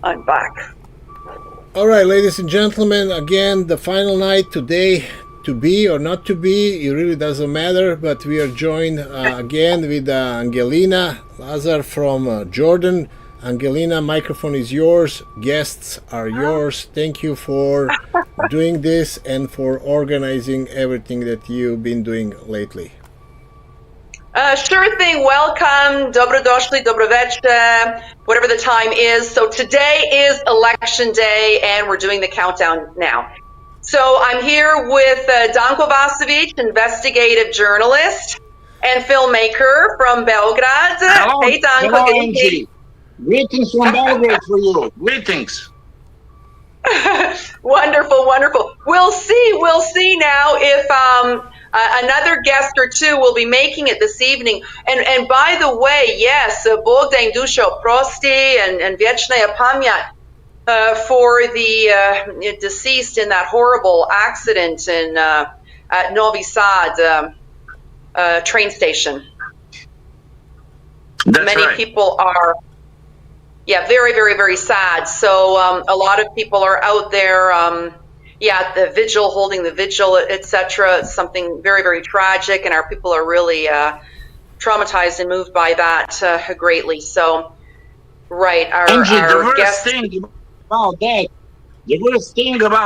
I'm back. All right, ladies and gentlemen, again, the final night today, to be or not to be, it really doesn't matter, but we are joined again with Angelina Lazar from Jordan. Angelina, microphone is yours. Guests are yours. Thank you for doing this and for organizing everything that you've been doing lately. Sure thing. Welcome. Dobrodošli, dobroveče, whatever the time is. So today is election day, and we're doing the countdown now. So I'm here with Danko Vasovic, investigative journalist and filmmaker from Belgrade. Hello, Hey, Danko. hello, Angie. Greetings from Belgrade for you. Greetings. Wonderful, wonderful. We'll see now if another guest or two will be making it this evening. And by the way, yes, Bog da im duša oprosti and vječna pamjat for the deceased in that horrible accident in at Novi Sad train station. That's Many right. people are, yeah, very, very, very sad. So a lot of people are out there, yeah, the vigil, holding the vigil, etc. It's something very, very tragic, and our people are really traumatized and moved by that greatly. So, right, Angie, our the worst guest. thing about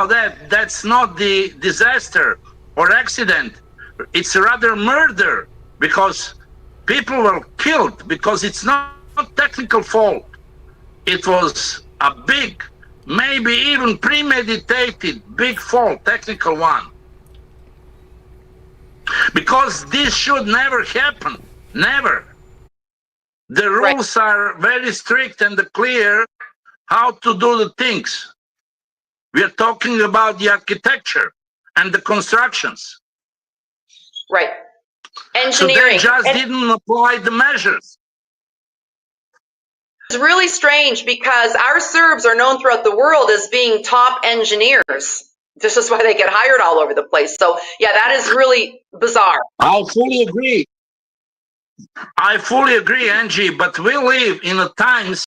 that, that's not the disaster or accident. It's rather murder, because people were killed, because it's not technical fault. It was a big, maybe even premeditated, big fault, technical one. Because this should never happen, never. The rules are very strict and clear how to do the things. We are talking about the architecture and the constructions. Right. So they Engineering. just didn't apply the measures. It's really strange because our Serbs are known throughout the world as being top engineers. This is why they get hired all over the place. So, yeah, that is really bizarre. I fully agree. I fully agree, Angie, but we live in a times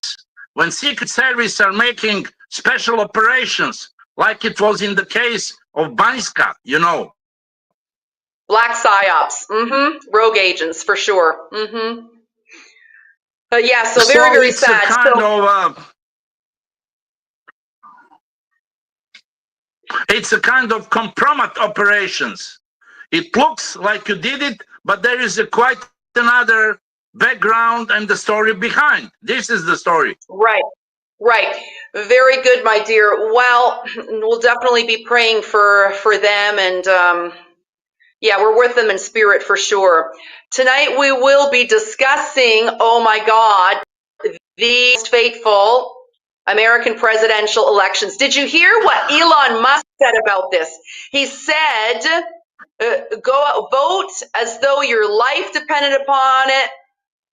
when Secret Service are making special operations, like it was in the case of Banjska, you know. Black psyops. Rogue agents, for sure. But yeah, so very, very it's sad. A kind of, it's a kind of compromise operations. It looks like you did it, but there is quite another background and the story behind. This is the story. Right, right. Very good, my dear. Well, we'll definitely be praying for them, and yeah, we're with them in spirit for sure. Tonight we will be discussing, oh my God, the most fateful American presidential elections. Did you hear what Elon Musk said about this? He said, go out, vote as though your life depended upon it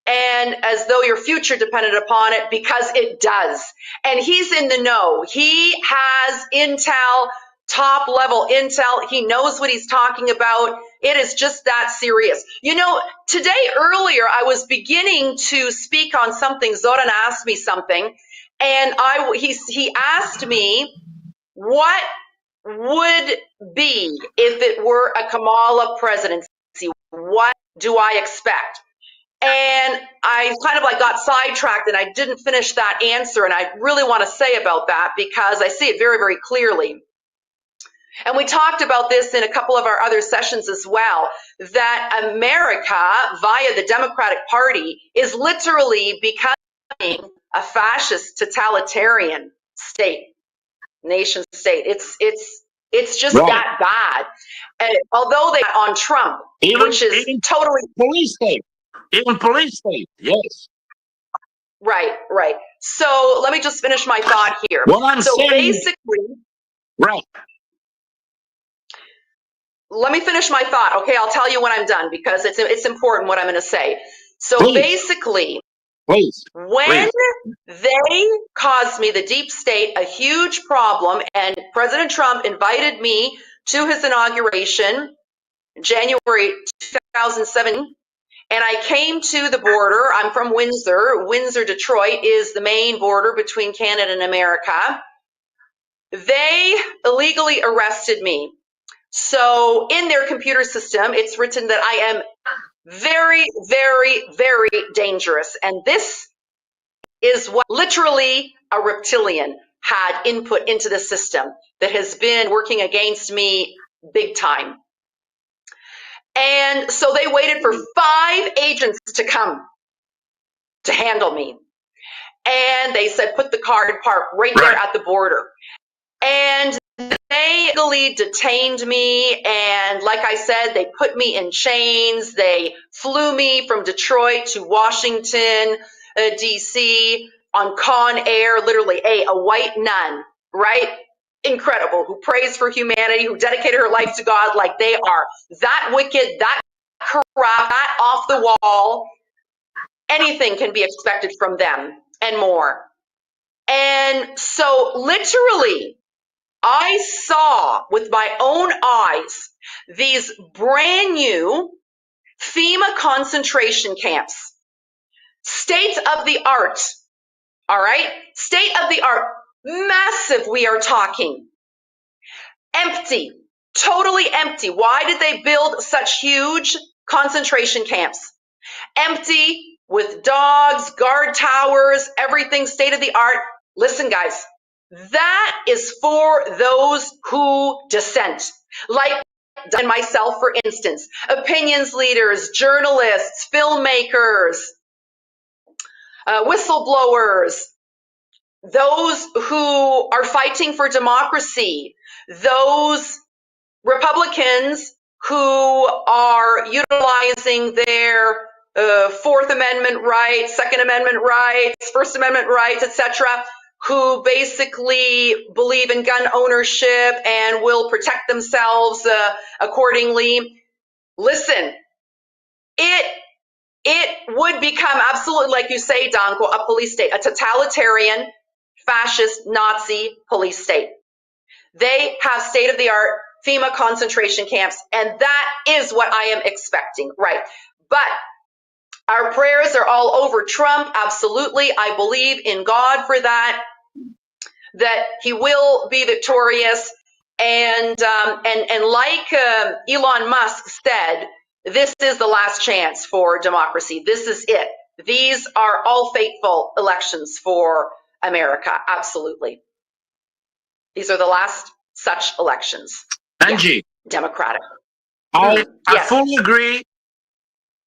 and as though your future depended upon it, because it does. And he's in the know. He has intel, top level intel. He knows what he's talking about. It is just that serious. You know, today earlier, I was beginning to speak on something. Zoran asked me something, and he asked me what would be if it were a Kamala presidency. What do I expect? And I kind of like got sidetracked and I didn't finish that answer. And I really want to say about that because I see it very, very clearly. And we talked about this in a couple of our other sessions as well, that America, via the Democratic Party, is literally becoming a fascist, totalitarian state, nation state. It's just that bad. And although they on Trump, which is totally police state. Even police state, yes. Right, right. So let me just finish my thought here. What I'm saying, basically, right. Let me finish my thought. Okay, I'll tell you when I'm done because it's important what I'm going to say. So basically, when they caused me, the deep state, a huge problem, and President Trump invited me to his inauguration, January 2007. And I came to the border. I'm from Windsor. Windsor, Detroit is the main border between Canada and America. They illegally arrested me. So in their computer system, it's written that I am very, very, very dangerous. And this is what literally a reptilian had input into the system that has been working against me big time. And so they waited for 5 agents to come to handle me. And they said, put the car in park right there at the border. And they legally detained me. And like I said, they put me in chains. They flew me from Detroit to Washington, D.C. on Con Air, literally a white nun, right? Incredible, who prays for humanity, who dedicated her life to God like they are. That wicked, that corrupt, that off the wall. Anything can be expected from them and more. And so literally, I saw with my own eyes these brand new FEMA concentration camps. State of the art, all right? State of the art, massive we are talking. Empty, totally empty. Why did they build such huge concentration camps? Empty, with dogs, guard towers, everything state of the art. Listen, guys, that is for those who dissent. Like and myself, for instance, opinions leaders, journalists, filmmakers, whistleblowers, those who are fighting for democracy, those Republicans who are utilizing their Fourth Amendment rights, Second Amendment rights, First Amendment rights, etc., who basically believe in gun ownership and will protect themselves accordingly. Listen, it would become absolutely, like you say, Danko, a police state, a totalitarian, fascist, Nazi police state. They have state-of-the-art FEMA concentration camps, and that is what I am expecting, right? But our prayers are all over Trump, absolutely. I believe in God for that he will be victorious. And like Elon Musk said, this is the last chance for democracy. This is it. These are all fateful elections for America, absolutely. These are the last such elections. Angie, yeah. Democratic. I fully agree.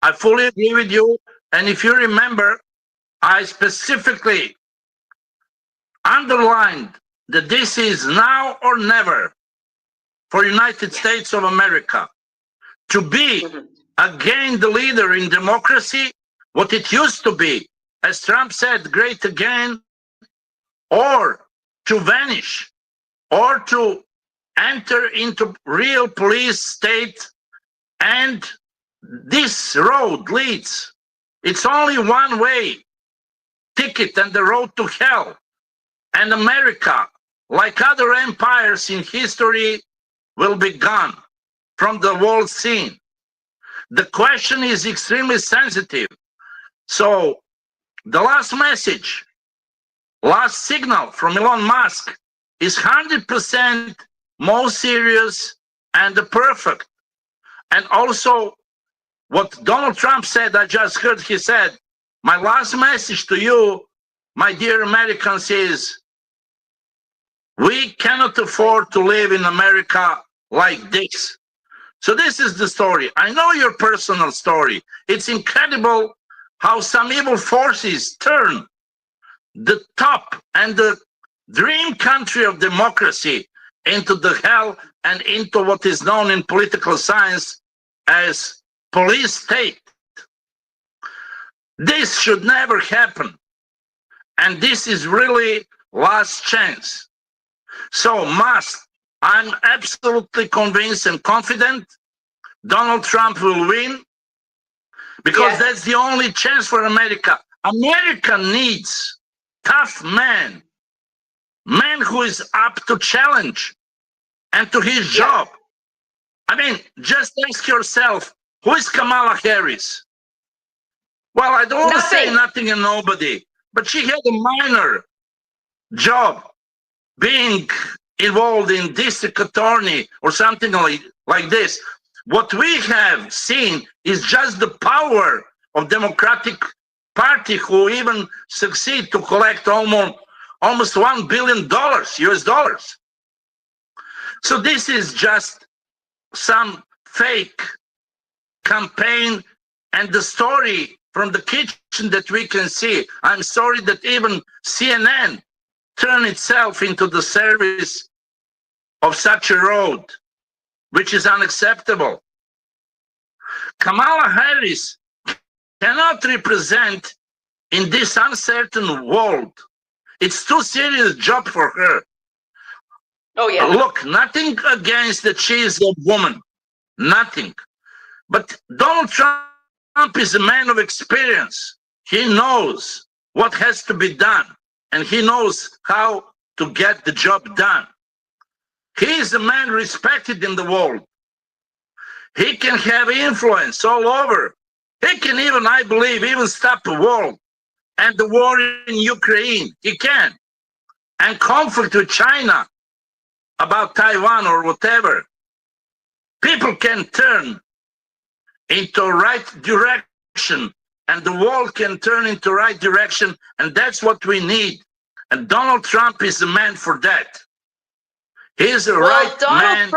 I fully agree with you. And if you remember, I specifically underlined that this is now or never for United States of America to be again the leader in democracy, what it used to be, as Trump said, great again, or to vanish, or to enter into real police state. And this road leads, it's only one way ticket and the road to hell. And America, like other empires in history, will be gone from the world scene. The question is extremely sensitive. So the last message, last signal from Elon Musk is 100% more serious and perfect. And also what Donald Trump said, I just heard he said, my last message to you, my dear Americans, is we cannot afford to live in America like this. So this is the story. I know your personal story. It's incredible how some evil forces turn the top and the dream country of democracy into the hell and into what is known in political science as police state. This should never happen. And this is really last chance. So I'm absolutely convinced and confident Donald Trump will win, because that's the only chance for America. America needs tough man who is up to challenge and to his job. I mean, just ask yourself, who is Kamala Harris? Well, I don't want to say Nothing. nothing and nobody, but she had a minor job being involved in district attorney or something like this. What we have seen is just the power of Democratic Party, who even succeed to collect almost $1 billion US dollars. So this is just some fake campaign, and the story from the kitchen that we can see. I'm sorry that even CNN turned itself into the service of such a road, which is unacceptable. Kamala Harris cannot represent in this uncertain world. It's too serious job for her. Oh, yeah. Look, nothing against that she is a woman, nothing. But Donald Trump is a man of experience. He knows what has to be done, and he knows how to get the job done. He is a man respected in the world. He can have influence all over. He can even, I believe, even stop the war and the war in Ukraine. He can. And conflict with China about Taiwan or whatever. People can turn into right direction, and the world can turn into right direction, and that's what we need. And Donald Trump is the man for that. He's the right man.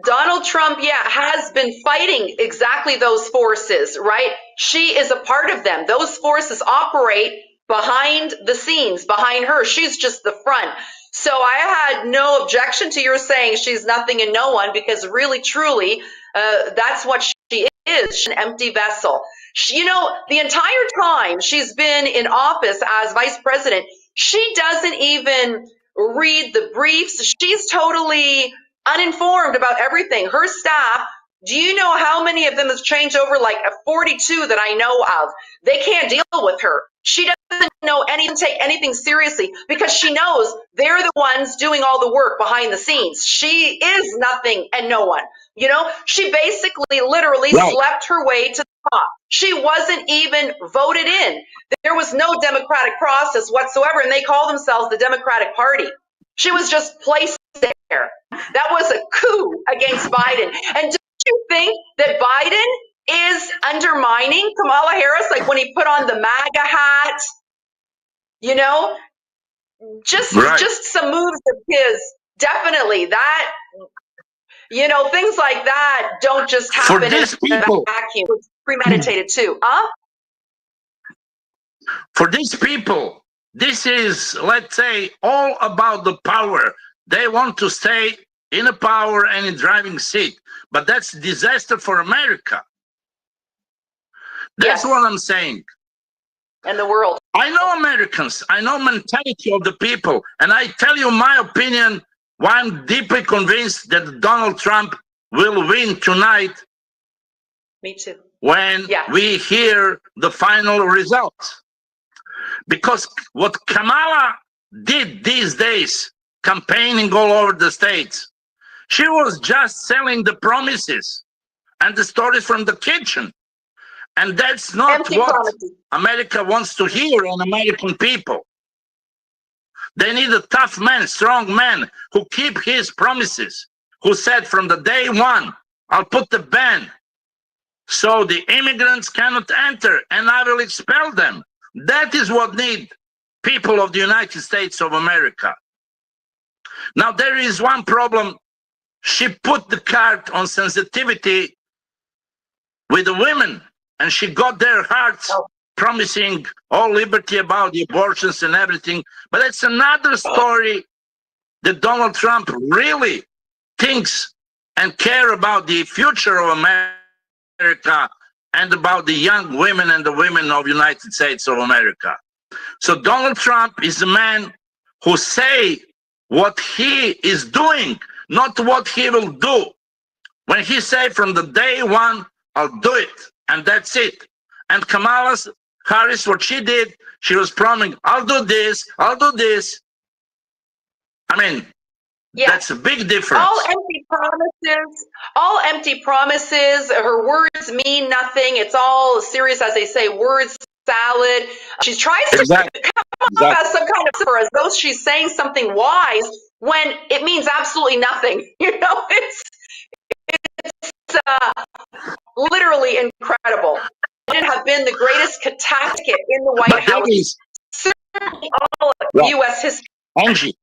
Donald Trump, yeah, has been fighting exactly those forces, right? She is a part of them. Those forces operate behind the scenes, behind her. She's just the front. So I had no objection to your saying she's nothing and no one, because really, truly, that's what she is. She's an empty vessel. She, you know, the entire time she's been in office as vice president, she doesn't even read the briefs. She's totally uninformed about everything. Her staff, do you know how many of them has changed over? Like 42 that I know of. They can't deal with her. She doesn't know take anything seriously, because she knows they're the ones doing all the work behind the scenes. She is nothing and no one. You know, she basically literally slept her way to the top. She wasn't even voted in. There was no democratic process whatsoever, and they call themselves the Democratic Party. She was just placed there. That was a coup against Biden. And do you think that Biden is undermining Kamala Harris, like when he put on the MAGA hat? You know, just some moves of his. Definitely that. You know, things like that don't just happen in a vacuum. It's premeditated too. For these people, this is, let's say, all about the power. They want to stay in a power and in driving seat. But that's disaster for America. That's what I'm saying. And the world. I know Americans. I know mentality of the people. And I tell you my opinion, why I'm deeply convinced that Donald Trump will win tonight. Me too. When we hear the final results. Because what Kamala did these days, campaigning all over the states, she was just selling the promises and the stories from the kitchen. And that's not what America wants to hear on American people. They need a tough man, strong man, who keep his promises, who said from the day one, I'll put the ban so the immigrants cannot enter and I will expel them. That is what need people of the United States of America. Now, there is one problem. She put the card on sensitivity with the women, and she got their hearts promising all liberty about the abortions and everything. But that's another story that Donald Trump really thinks and care about the future of America and about the young women and the women of the United States of America. So Donald Trump is a man who say what he is doing, not what he will do. When he say from the day one, I'll do it, and that's it. And Kamala Harris, what she did, she was promising, I'll do this, I'll do this. I mean, that's a big difference. All empty promises, all empty promises. Her words mean nothing. It's all serious, as they say, words salad. She tries to come off as some kind of, as though she's saying something wise when it means absolutely nothing. You know, it's literally incredible. It have been the greatest catastrophe in the White House, certainly all of U.S. history.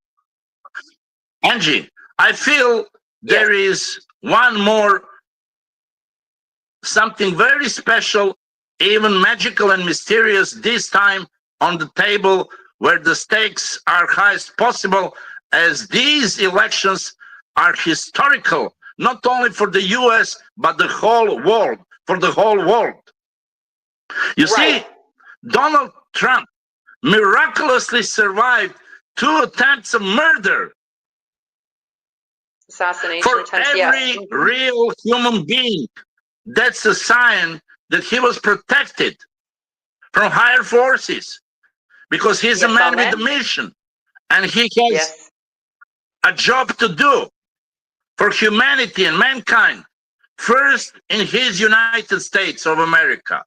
Angie, I feel there is one more, something very special, even magical and mysterious this time on the table, where the stakes are highest possible, as these elections are historical, not only for the US, but the whole world, for the whole world. You see, Donald Trump miraculously survived 2 attempts of murder. Assassination for attempts, every real human being. That's a sign that he was protected from higher forces, because he's a man with a mission, and he has a job to do for humanity and mankind, first in his United States of America.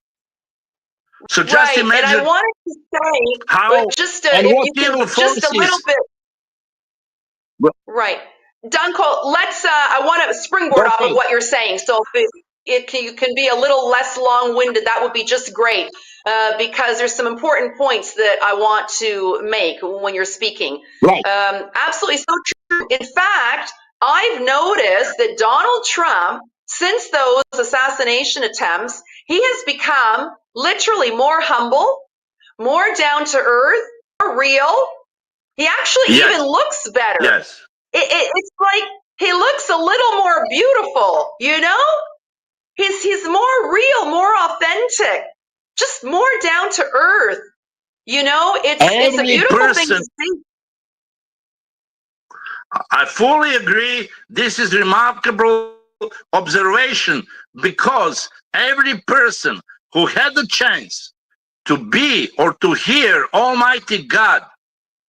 So just imagine. And I wanted to say how just and if what you can, evil just a little forces. bit. Danko, let's I want to springboard off of what you're saying. So if you can be a little less long-winded, that would be just great, because there's some important points that I want to make when you're speaking. Absolutely so true. In fact, I've noticed that Donald Trump, since those assassination attempts, he has become literally more humble, more down to earth, more real. He actually even looks better. It's like he looks a little more beautiful, you know? He's more real, more authentic, just more down to earth. You know, it's a beautiful thing to see. I fully agree. This is remarkable observation, because every person who had the chance to be or to hear Almighty God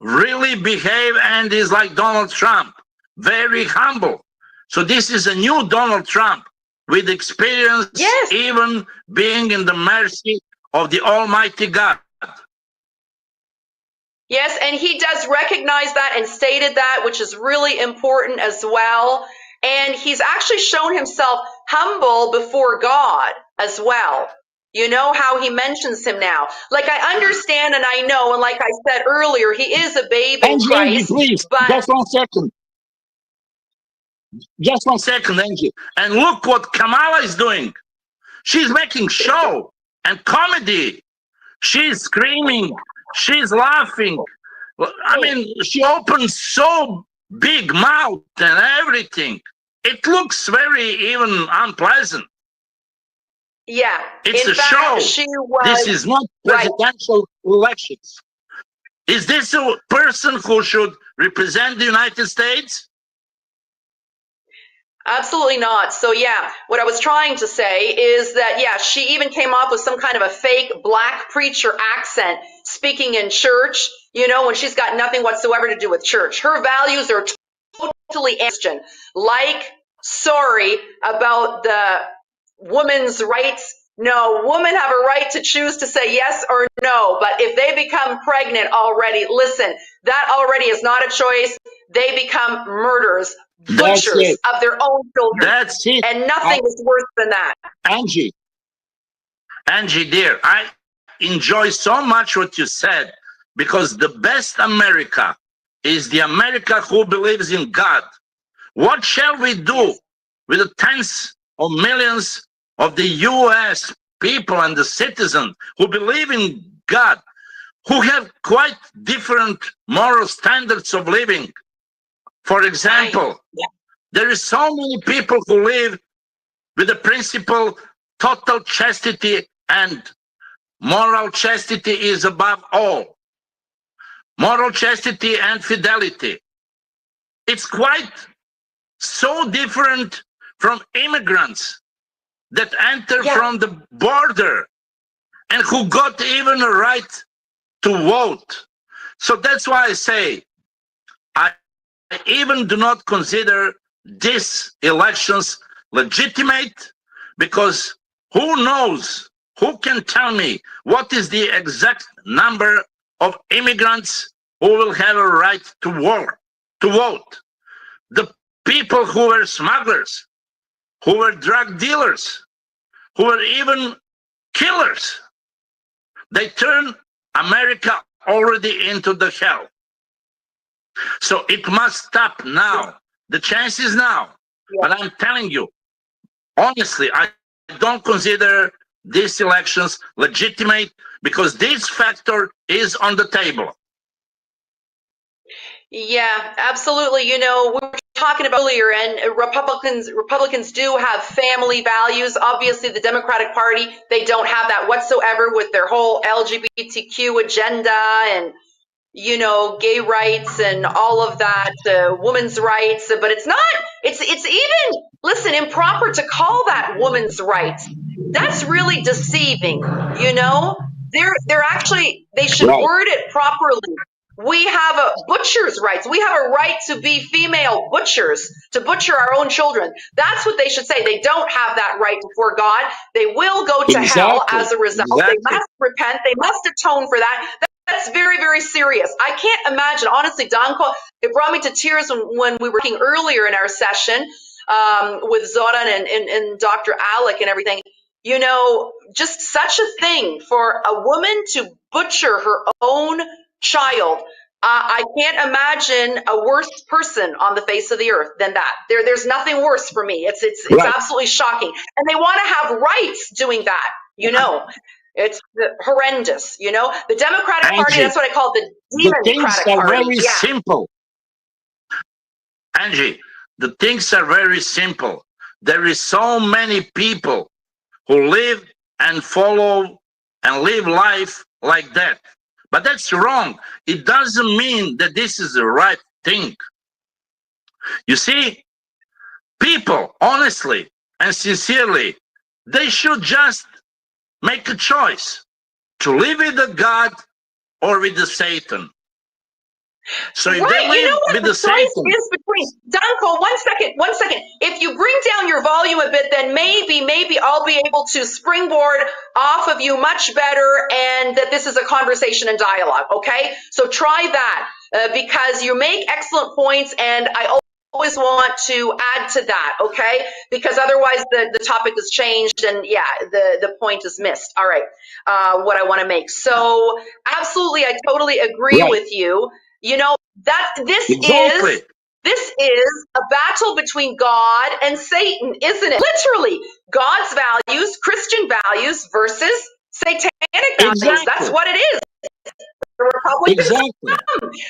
really behave and is like Donald Trump, very humble. So this is a new Donald Trump with experience, even being in the mercy of the Almighty God. Yes, and he does recognize that and stated that, which is really important as well. And he's actually shown himself humble before God as well. You know how he mentions him now. Like, I understand and I know, and like I said earlier, he is a babe in Christ. Angie, please, just 1 second. Just 1 second, Angie. And look what Kamala is doing. She's making show and comedy. She's screaming. She's laughing. I mean, she opens so big mouth and everything. It looks very even unpleasant. Yeah. It's a show. This is not presidential elections. Is this a person who should represent the United States? Absolutely not. So yeah, what I was trying to say is that, yeah, she even came off with some kind of a fake black preacher accent speaking in church, you know, when she's got nothing whatsoever to do with church. Her values are totally Christian. Like, sorry about the woman's rights. No, women have a right to choose to say yes or no. But if they become pregnant already, listen, that already is not a choice. They become murderers. Butchers of their own children. That's it. And nothing is worse than that. Angie, dear, I enjoy so much what you said, because the best America is the America who believes in God. What shall we do with the tens of millions of the US people and the citizens who believe in God, who have quite different moral standards of living? For example, there is so many people who live with the principle total chastity, and moral chastity is above all. Moral chastity and fidelity. It's quite so different from immigrants that enter from the border and who got even a right to vote. So that's why I say, I even do not consider these elections legitimate, because who knows, who can tell me what is the exact number of immigrants who will have a right to vote? The people who were smugglers, who were drug dealers, who were even killers, they turned America already into the hell. So it must stop now. The chance is now. But I'm telling you, honestly, I don't consider these elections legitimate, because this factor is on the table. Yeah, absolutely. You know, we were talking about earlier, and Republicans do have family values. Obviously, the Democratic Party, they don't have that whatsoever with their whole LGBTQ agenda and, you know, gay rights and all of that, women's rights. But it's not, it's even, listen, improper to call that women's rights. That's really deceiving, you know? They're actually, they should word it properly. We have a butcher's rights. We have a right to be female butchers, to butcher our own children. That's what they should say. They don't have that right before God. They will go to hell as a result. They must repent. They must atone for that. That's very, very serious. I can't imagine. Honestly, Danko, it brought me to tears when we were working earlier in our session with Zoran and Dr. Alec and everything. You know, just such a thing for a woman to butcher her own child. I can't imagine a worse person on the face of the earth than that. There's nothing worse for me. It's absolutely shocking. And they want to have rights doing that, you know. It's horrendous, you know. The Democratic Party, that's what I call the Democratic Party. The things are very simple. Angie, the things are very simple. There is so many people who live and follow and live life like that. But that's wrong. It doesn't mean that this is the right thing. You see, people, honestly and sincerely, they should just make a choice to live with the God or with the Satan. So if they live with the Satan, is between Danko, one second. If you bring down your volume a bit, then maybe I'll be able to springboard off of you much better, and that this is a conversation and dialogue. Okay, so try that because you make excellent points, and I always want to add to that. Okay, because otherwise the topic has changed, and yeah, the point is missed. All right, what I want to make. So absolutely, I totally agree with you. You know, that this is a battle between God and Satan, isn't it? Literally, God's values, Christian values versus satanic values. That's what it is. The Republicans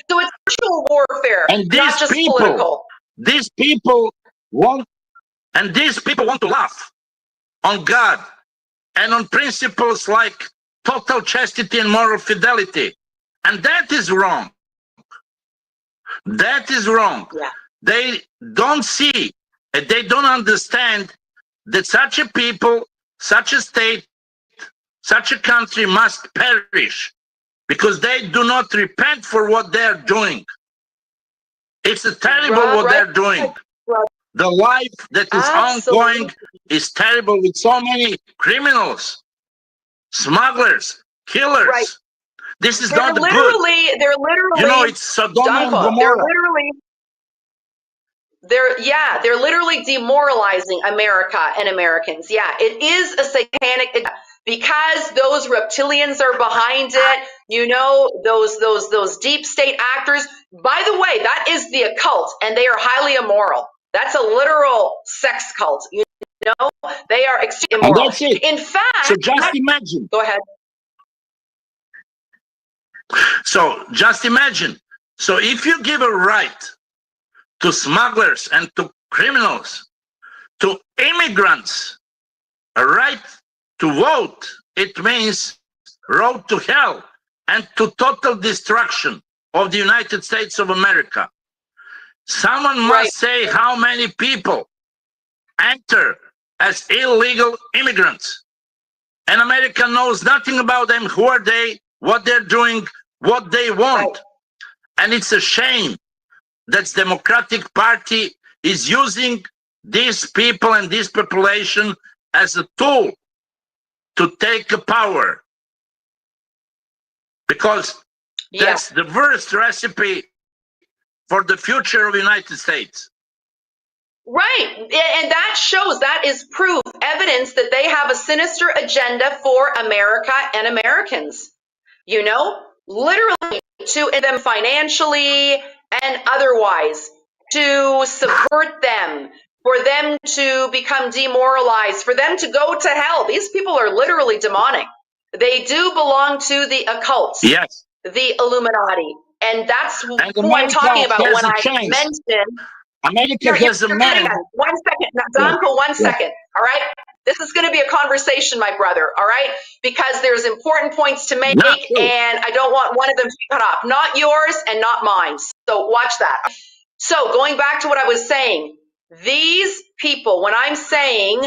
so it's spiritual warfare, and not just political. These people want to laugh on God and on principles like total chastity and moral fidelity. And that is wrong. That is wrong. Yeah. They don't see, they don't understand that such a people, such a state, such a country must perish because they do not repent for what they're doing. It's terrible what they're doing. The life that is ongoing is terrible with so many criminals, smugglers, killers. This is not good. They're literally, you know, it's Sodom and Gomorrah. They're literally demoralizing America and Americans. Yeah, it is a satanic, because those reptilians are behind it. You know, those deep state actors. By the way, that is the occult, and they are highly immoral. That's a literal sex cult. You know, they are extremely immoral. That's it. In fact, so just imagine. Go ahead. So just imagine. So if you give a right to smugglers and to criminals, to immigrants, a right to vote, it means road to hell and to total destruction of the United States of America. Someone must say how many people enter as illegal immigrants. And America knows nothing about them. Who are they? What they're doing? What they want. And it's a shame that Democratic Party is using these people and this population as a tool to take power. Because that's the worst recipe for the future of the United States. Right. And that shows, that is proof, evidence that they have a sinister agenda for America and Americans. You know, literally to them financially and otherwise, to subvert them, for them to become demoralized, for them to go to hell. These people are literally demonic. They do belong to the occult, Yes. the Illuminati. And that's who I'm America talking about has when a I chance. mentioned. America has a man. 1 second. Danko, 1 second. All right. This is going to be a conversation, my brother. All right. Because there's important points to make, and I don't want one of them to be cut off. Not yours and not mine. So watch that. So going back to what I was saying, these people, when I'm saying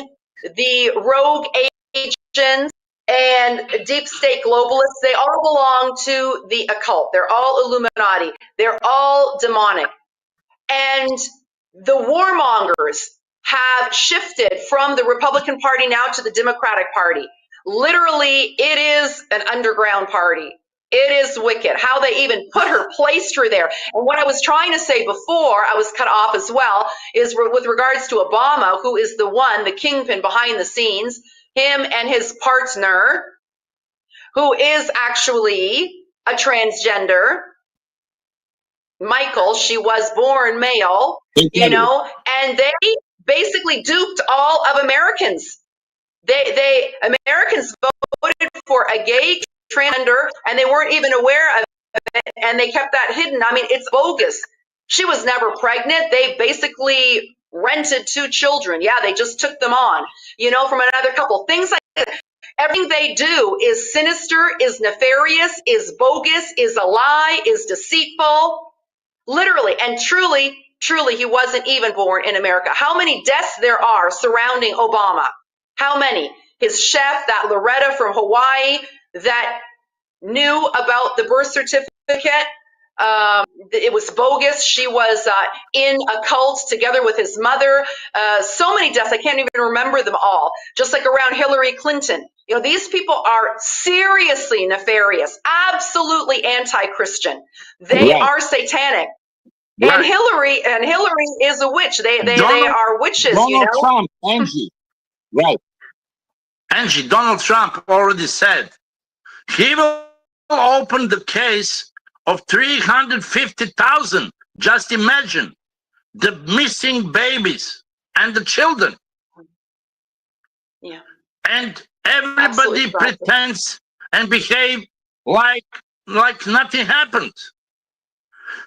the rogue agents and deep state globalists, they all belong to the occult. They're all Illuminati. They're all demonic. And the warmongers have shifted from the Republican Party now to the Democratic Party. Literally, it is an underground party. It is wicked. How they even placed her there. And what I was trying to say before, I was cut off as well, is with regards to Obama, who is the kingpin behind the scenes, him and his partner, who is actually a transgender, Michael. She was born male, you know, and they basically duped all of Americans. Americans voted for a gay transgender, and they weren't even aware of it, and they kept that hidden. I mean, it's bogus. She was never pregnant. They basically rented 2 children. Yeah, they just took them on, you know, from another couple. Things like that. Everything they do is sinister, is nefarious, is bogus, is a lie, is deceitful. Literally and truly, he wasn't even born in America. How many deaths there are surrounding Obama? How many? His chef, that Loretta from Hawaii, that knew about the birth certificate. It was bogus. She was in a cult together with his mother. So many deaths, I can't even remember them all. Just like around Hillary Clinton. You know, these people are seriously nefarious, absolutely anti-Christian. They are satanic. And Hillary is a witch. They are witches, Donald you know. Trump, Angie. Right. Angie, Donald Trump already said he will open the case of 350,000. Just imagine the missing babies and the children. Yeah. And everybody pretends and behave like nothing happened.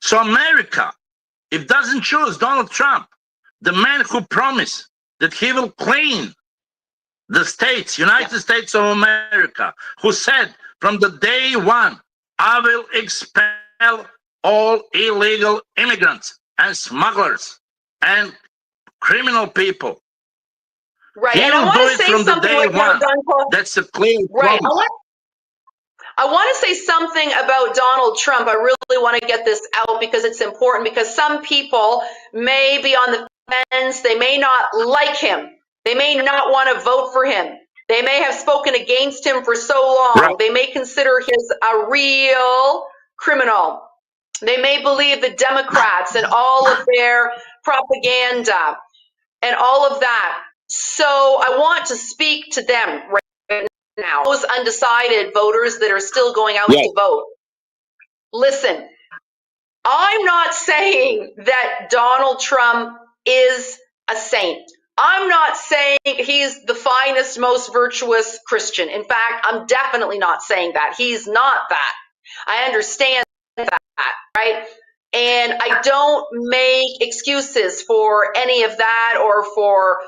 So America, it doesn't choose Donald Trump, the man who promised that he will clean the states, United States of America, who said from the day one, I will expel all illegal immigrants and smugglers and criminal people. Right. He And I will want do to it say from the something day right now, one. Dunkel. That's a clear Right. promise. I want to say something about Donald Trump. I really want to get this out because it's important, because some people may be on the fence. They may not like him. They may not want to vote for him. They may have spoken against him for so long. Right. They may consider him a real criminal. They may believe the Democrats and all of their propaganda and all of that. So I want to speak to them right now, those undecided voters that are still going out to vote. Listen, I'm not saying that Donald Trump is a saint. I'm not saying he's the finest, most virtuous Christian. In fact, I'm definitely not saying that. He's not that. I understand that, right? And I don't make excuses for any of that, or for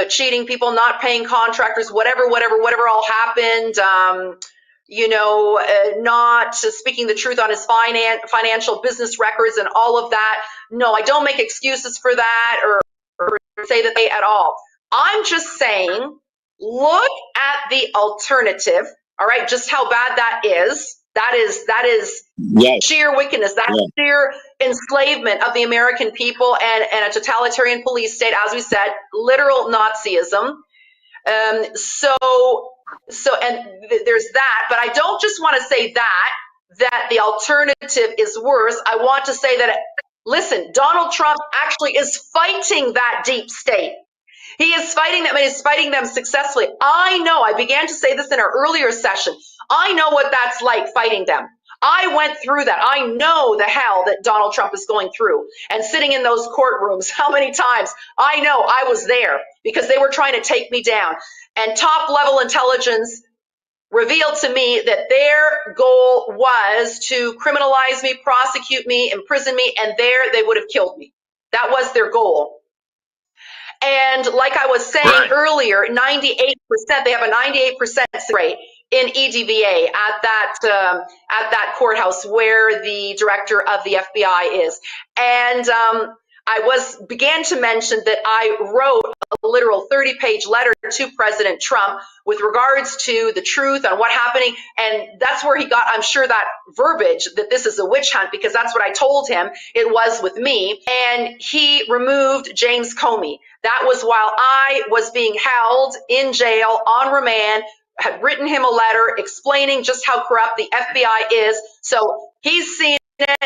cheating people, not paying contractors, whatever all happened. Not speaking the truth on his financial business records and all of that. No, I don't make excuses for that, or say that they at all. I'm just saying, look at the alternative, all right, just how bad that is. That is Yes. sheer wickedness. That's sheer enslavement of the American people and a totalitarian police state, as we said, literal Nazism. There's that, but I don't just want to say that the alternative is worse. I want to say that, listen, Donald Trump actually is fighting that deep state. He is fighting them, and is fighting them successfully. I know, I began to say this in our earlier session. I know what that's like, fighting them. I went through that. I know the hell that Donald Trump is going through, and sitting in those courtrooms, how many times? I know, I was there, because they were trying to take me down. And top level intelligence revealed to me that their goal was to criminalize me, prosecute me, imprison me, and there they would have killed me. That was their goal. And like I was saying earlier, 98%, they have a 98% rate in EDVA at that courthouse where the director of the FBI is. And I began to mention that I wrote a literal 30-page letter to President Trump with regards to the truth on what happening. And that's where he got, I'm sure, that verbiage that this is a witch hunt, because that's what I told him it was with me. And he removed James Comey. That was while I was being held in jail on remand. Had written him a letter explaining just how corrupt the FBI is. So he's seen it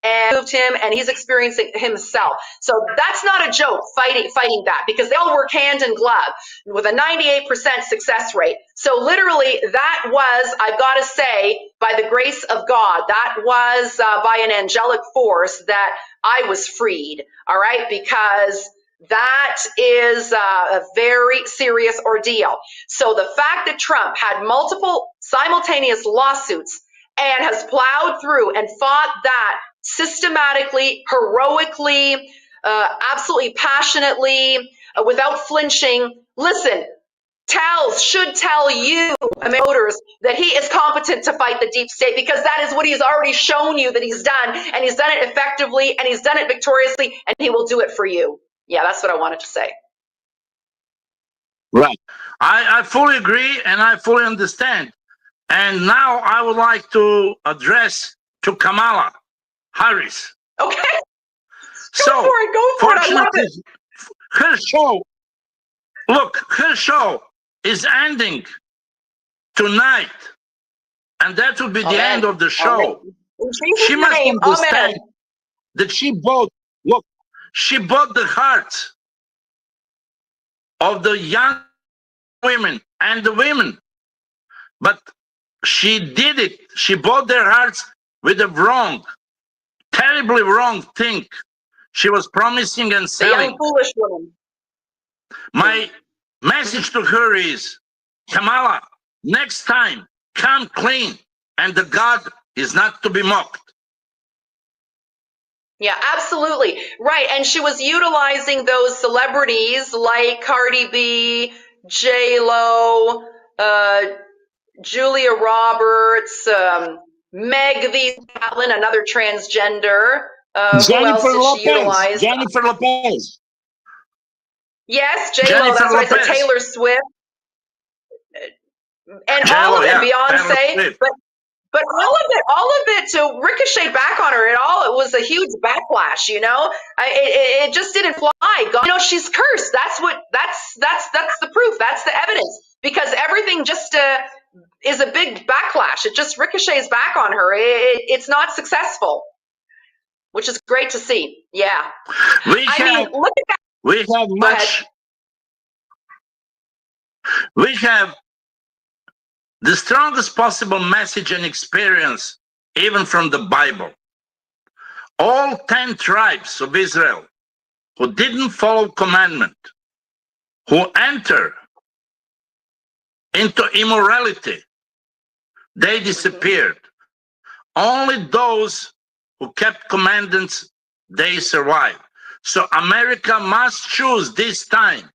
and moved him, and he's experiencing it himself. So that's not a joke, fighting that, because they all work hand in glove with a 98% success rate. So literally that was, I've got to say, by the grace of God, that was by an angelic force that I was freed, all right, because that is a very serious ordeal. So the fact that Trump had multiple simultaneous lawsuits and has plowed through and fought that systematically, heroically, absolutely passionately, without flinching, listen, should tell you, voters, that he is competent to fight the deep state, because that is what he's already shown you that he's done, and he's done it effectively, and he's done it victoriously, and he will do it for you. Yeah, that's what I wanted to say. Right. I fully agree, and I fully understand. And now I would like to address to Kamala Harris. Okay. Go for it. I love it. Her show is ending tonight, and that will be the end of the show. She must understand that she bought the hearts of the young women and the women, but she did it. She bought their hearts with a terribly wrong thing. She was promising and selling. A young, foolish woman. My message to her is, Kamala, next time, come clean, and the God is not to be mocked. Yeah, absolutely. Right. And she was utilizing those celebrities like Cardi B, J-Lo, Julia Roberts, Meg Thee Stallion, another transgender. Who else did she utilize? Jennifer Lopez. Yes, J-Lo, that's right. So Taylor Swift. And all of it, Beyonce. But all of it to ricochet back on her, it was a huge backlash, you know. It just didn't fly. God, you know, she's cursed. That's the proof. That's the evidence, because everything just is a big backlash. It just ricochets back on her. It's not successful, which is great to see. Yeah. Look at that. We have the strongest possible message and experience, even from the Bible. All 10 tribes of Israel who didn't follow commandment, who enter into immorality, they disappeared. Only those who kept commandments, they survived. So America must choose this time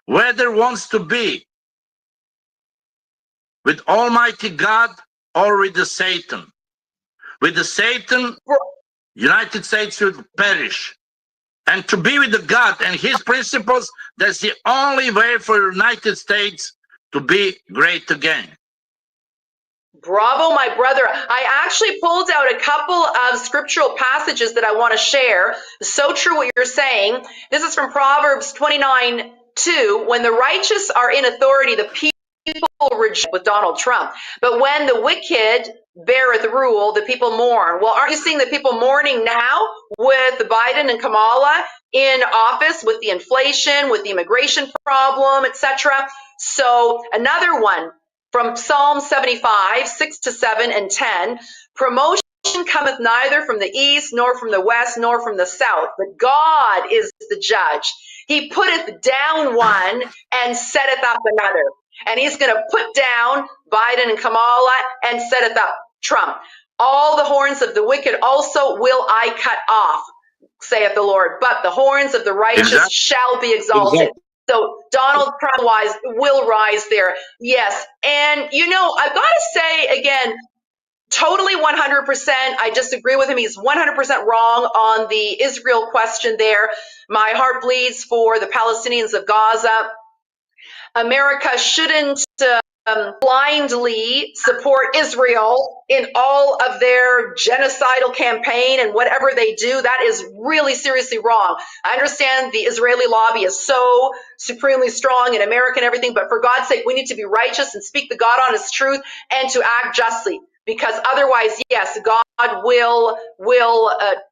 whether it wants to be with Almighty God or with the Satan. With the Satan, United States will perish. And to be with the God and his principles, that's the only way for the United States to be great again. Bravo, my brother. I actually pulled out a couple of scriptural passages that I want to share. So true what you're saying. This is from Proverbs 29:2. When the righteous are in authority, the people reject with Donald Trump. But when the wicked beareth rule, the people mourn. Well, aren't you seeing the people mourning now with Biden and Kamala in office, with the inflation, with the immigration problem, etc.? So another one, from Psalm 75, 6-7 and 10, promotion cometh neither from the east, nor from the west, nor from the south, but God is the judge. He putteth down one and setteth up another. And he's going to put down Biden and Kamala and setteth up Trump. All the horns of the wicked also will I cut off, saith the Lord, but the horns of the righteous shall be exalted. So Donald Trump will rise there. Yes. And, you know, I've got to say again, totally 100%. I disagree with him. He's 100% wrong on the Israel question there. My heart bleeds for the Palestinians of Gaza. America shouldn't blindly support Israel in all of their genocidal campaign and whatever they do. That is really seriously wrong. I understand the Israeli lobby is so supremely strong in America and everything, but for God's sake, we need to be righteous and speak the God honest truth and to act justly, because otherwise, yes, God will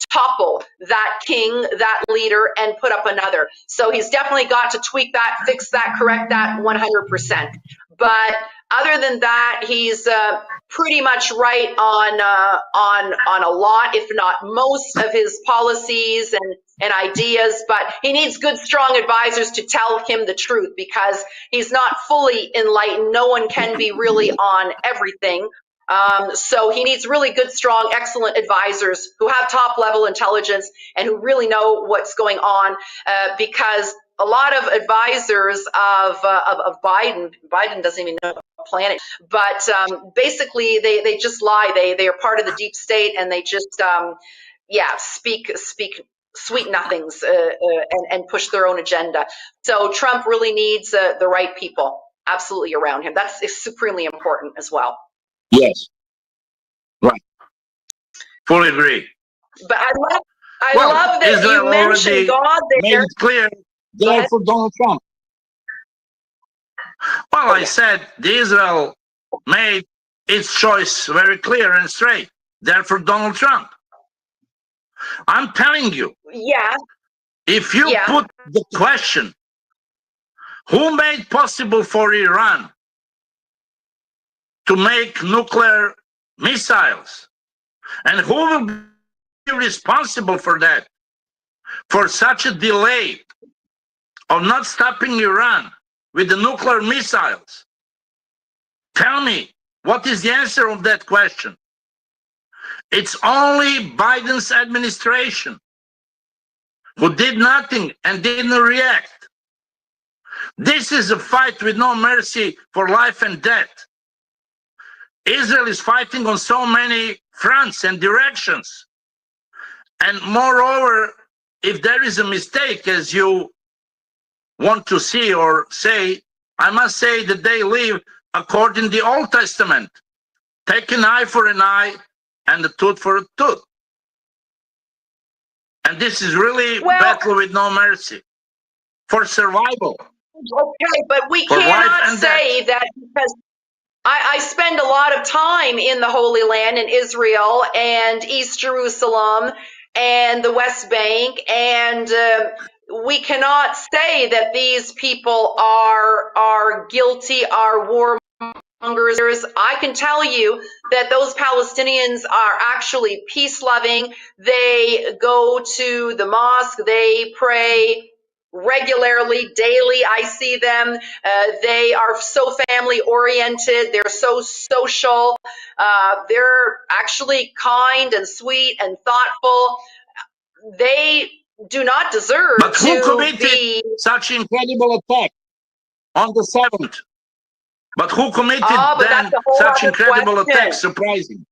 topple that king, that leader, and put up another. So he's definitely got to tweak that, fix that, correct that 100%. But other than that, he's pretty much right on a lot, if not most, of his policies and ideas. But he needs good, strong advisors to tell him the truth, because he's not fully enlightened. No one can be really on everything. So he needs really good, strong, excellent advisors who have top-level intelligence and who really know what's going on, because a lot of advisors of Biden doesn't even know the planet, but basically they just lie. They are part of the deep state, and they just speak sweet nothings and push their own agenda. So Trump really needs the right people absolutely around him. That's supremely important as well. Yes, right. Fully agree. But I love that Israel you mentioned God there. Made it clear there for Donald Trump. Well, I said Israel made its choice very clear and straight. There for Donald Trump. I'm telling you. Yeah. If you put the question, who made possible for Iran to make nuclear missiles, and who will be responsible for that, for such a delay of not stopping Iran with the nuclear missiles? Tell me, what is the answer of that question? It's only Biden's administration who did nothing and didn't react. This is a fight with no mercy for life and death. Israel is fighting on so many fronts and directions. And moreover, if there is a mistake, as you want to see or say, I must say that they live according to the Old Testament. Take an eye for an eye and a tooth for a tooth. And this is really battle with no mercy for survival. Okay, but we cannot say that, because I spend a lot of time in the Holy Land, in Israel and East Jerusalem and the West Bank, and we cannot say that these people are guilty, are warmongers. I can tell you that those Palestinians are actually peace-loving. They go to the mosque, they pray regularly, daily. I see them. They are so family oriented. They're so social. They're actually kind and sweet and thoughtful. They do not deserve but who to committed be such incredible attack on the 7th? But who committed then such incredible attack? Surprising.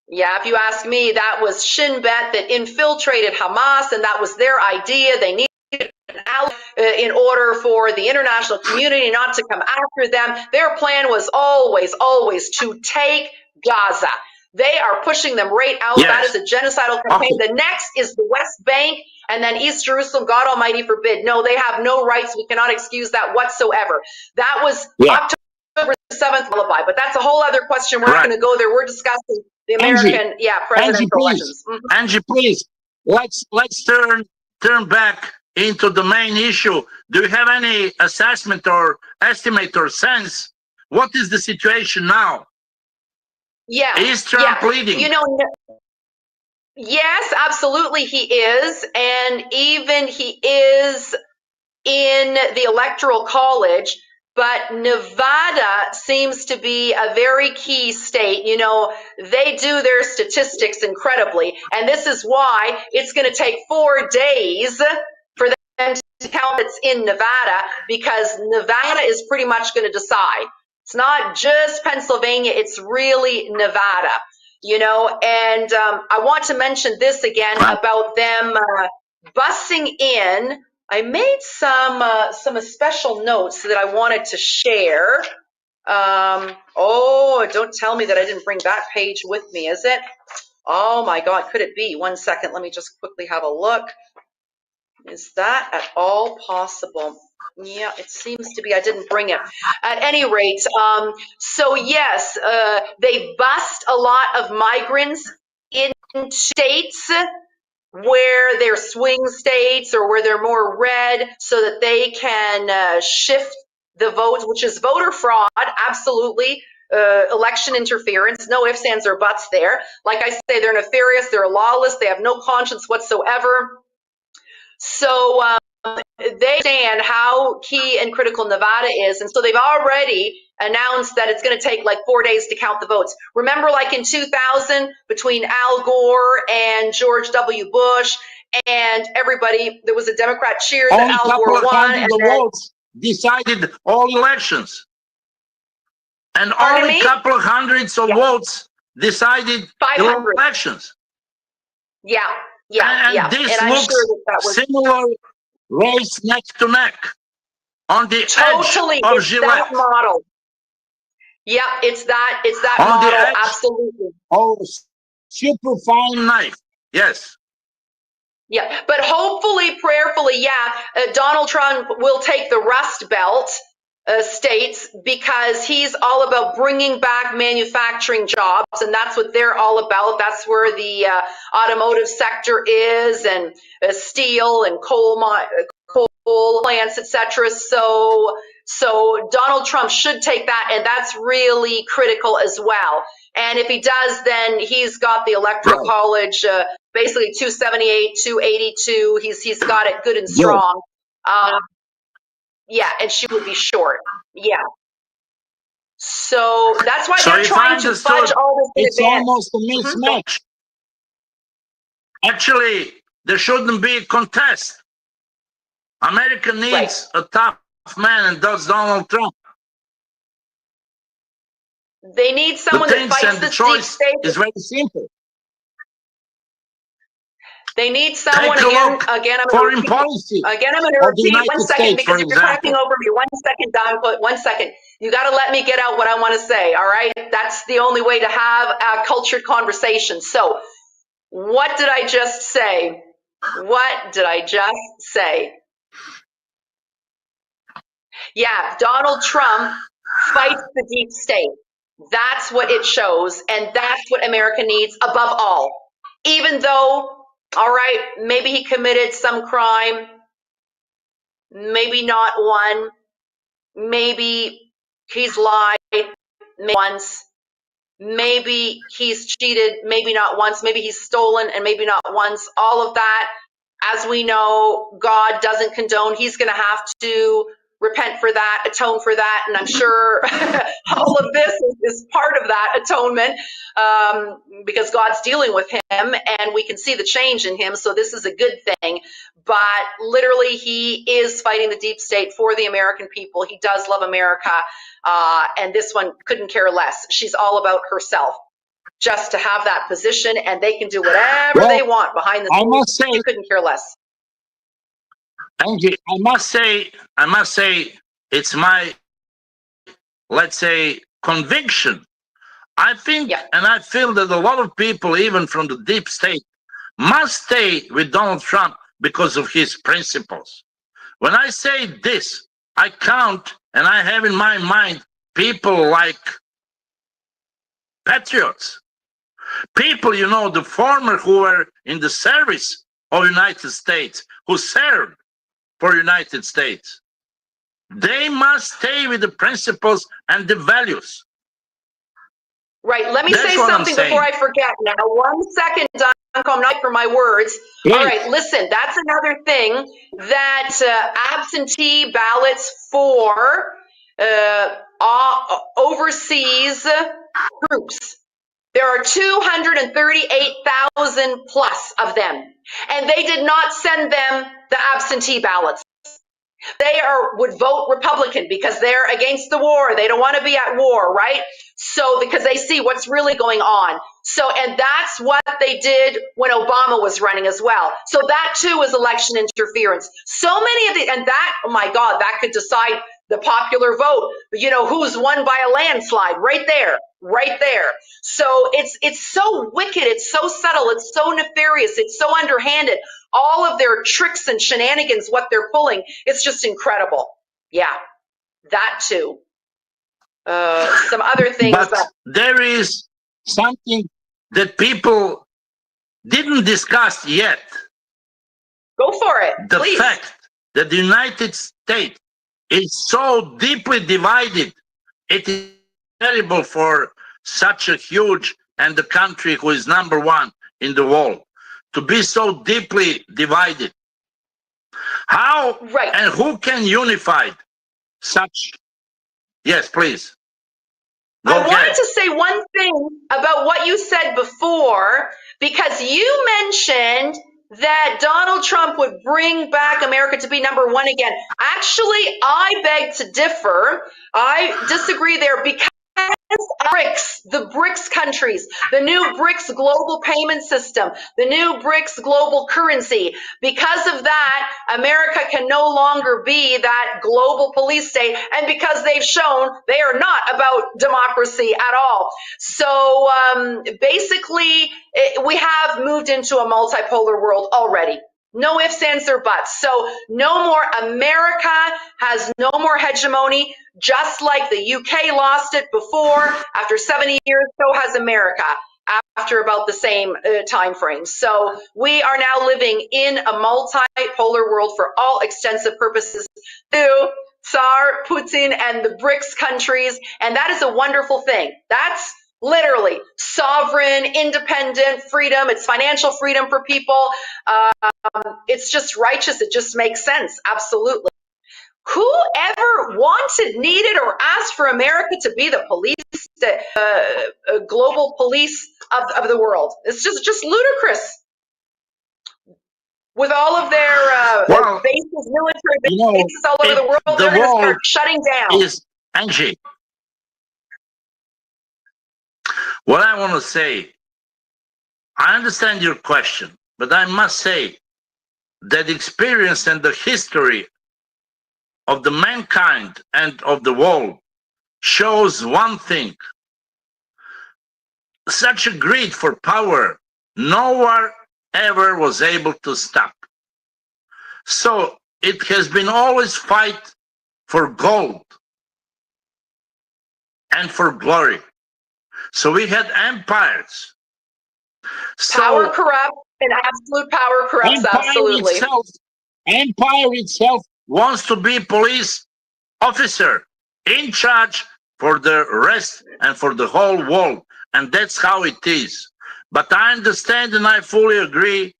Yeah, if you ask me, that was Shin Bet that infiltrated Hamas, and that was their idea. They need in order for the international community not to come after them. Their plan was always to take Gaza. They are pushing them right out. Yes. That is a genocidal campaign. Okay. The next is the West Bank and then East Jerusalem. God Almighty forbid. No, they have no rights. We cannot excuse that whatsoever. That was October 7th alibi, but that's a whole other question. We're not going to go there. We're discussing the American, presidential elections. Angie, please, let's turn back into the main issue. Do you have any assessment or estimate or sense? What is the situation now? Yeah. Is Trump leading? You know, yes, absolutely he is. And even he is in the Electoral College. But Nevada seems to be a very key state. You know, they do their statistics incredibly. And this is why it's going to take 4 days for them to count it's in Nevada, because Nevada is pretty much going to decide. It's not just Pennsylvania, it's really Nevada, you know. And I want to mention this again about them busing in. I made some special notes that I wanted to share. Oh, don't tell me that I didn't bring that page with me, is it? Oh my God, could it be? 1 second, let me just quickly have a look. Is that at all possible? Yeah, it seems to be. I didn't bring it. At any rate, so yes, they bust a lot of migrants in states where they're swing states or where they're more red, so that they can shift the vote, which is voter fraud, absolutely. Election interference, no ifs, ands, or buts there. Like I say, they're nefarious, they're lawless, they have no conscience whatsoever. So they understand how key and critical Nevada is, and so they've already announced that it's going to take like 4 days to count the votes. Remember, like in 2000, between Al Gore and George W. Bush and everybody, there was a Democrat cheer that Al Gore won. And the votes decided all elections. And only a couple of hundreds of votes decided elections. And this and looks that was similar, race neck to neck on the edge of Gillette. That model. Yeah, it's that on model, the edge absolutely. Oh, super fine knife. Yes. Yeah, but hopefully, prayerfully, Donald Trump will take the Rust Belt states, because he's all about bringing back manufacturing jobs, and that's what they're all about. That's where the automotive sector is, and steel and coal plants, etc. So Donald Trump should take that, and that's really critical as well. And if he does, then he's got the Electoral College, basically 278, 282. He's got it good and strong. And she would be short. Yeah. So that's why they're trying to fudge all this in it's advance. Almost a mismatch. Actually, there shouldn't be a contest. America needs a tough man, and that's Donald Trump. They need someone that fights this deep state. It's very simple. They need someone again. Foreign policy. Again, I'm going to repeat 1 second, because you're talking over me. 1 second, Don. 1 second. You got to let me get out what I want to say. All right, that's the only way to have a cultured conversation. So, what did I just say? What did I just say? Yeah, Donald Trump fights the deep state. That's what it shows, and that's what America needs above all. Even though, all right, maybe he committed some crime, maybe not one, maybe he's lied once, maybe he's cheated, maybe not once, maybe he's stolen, and maybe not once. All of that, as we know, God doesn't condone. He's going to have to repent for that, atone for that, and I'm sure all of this is part of that atonement, because God's dealing with him, and we can see the change in him, so this is a good thing. But literally, he is fighting the deep state for the American people. He does love America, and this one couldn't care less. She's all about herself, just to have that position, and they can do whatever they want behind the scenes. I must say, he couldn't care less. Angie, I must say, it's my, let's say, conviction. I think, Yeah. and I feel that a lot of people, even from the deep state, must stay with Donald Trump because of his principles. When I say this, I count and I have in my mind people like patriots, people, you know, the former who were in the service of United States, who served for United States. They must stay with the principles and the values. Right. Let me That's say what I'm something before saying. I forget. Now, 1 second, Donko, I'm not for my words. Please. All right, listen, that's another thing that absentee ballots for overseas troops. There are 238,000 plus of them, and they did not send them the absentee ballots. They would vote Republican because they're against the war. They don't want to be at war, right? So because they see what's really going on. So, and that's what they did when Obama was running as well. So that too is election interference. So many of the, and that, oh my God, that could decide the popular vote. You know, who's won by a landslide right there, right there. So it's so wicked. It's so subtle. It's so nefarious. It's so underhanded. All of their tricks and shenanigans, what they're pulling, it's just incredible. Yeah, that too. Some other things But that there is something that people didn't discuss yet. go for it, The please. fact that the United States is so deeply divided, it is terrible for such a huge and the country who is #1 in the world to be so deeply divided. How Right. and who can unify such? Yes, please. Go I ahead. wanted to say one thing about what you said before, because you mentioned that Donald Trump would bring back America to be #1 again. Actually, I beg to differ. I disagree there because BRICS, the BRICS countries, the new BRICS global payment system, the new BRICS global currency. Because of that, America can no longer be that global police state, and because they've shown they are not about democracy at all. So basically, we have moved into a multipolar world already. No ifs, ands, or buts. So no more. America has no more hegemony, just like the UK lost it before. After 70 years, so has America after about the same time frame. So we are now living in a multipolar world for all extensive purposes too. Tsar, Putin, and the BRICS countries. And that is a wonderful thing. That's literally sovereign, independent freedom. It's financial freedom for people. It's just righteous. It just makes sense. Absolutely. Who ever wanted, needed, or asked for America to be the police, the global police of the world? It's just ludicrous. With all of their Well, bases, military you know, bases all over the world, the they're going to world start shutting down. is Angie. What I want to say, I understand your question, but I must say that experience and the history of the mankind and of the world shows one thing. Such a greed for power, no one ever was able to stop. So it has been always fight for gold and for glory. So we had empires. Power corrupts, and absolute power corrupts. Absolutely. Empire itself wants to be police officer in charge for the rest and for the whole world. And that's how it is. But I understand and I fully agree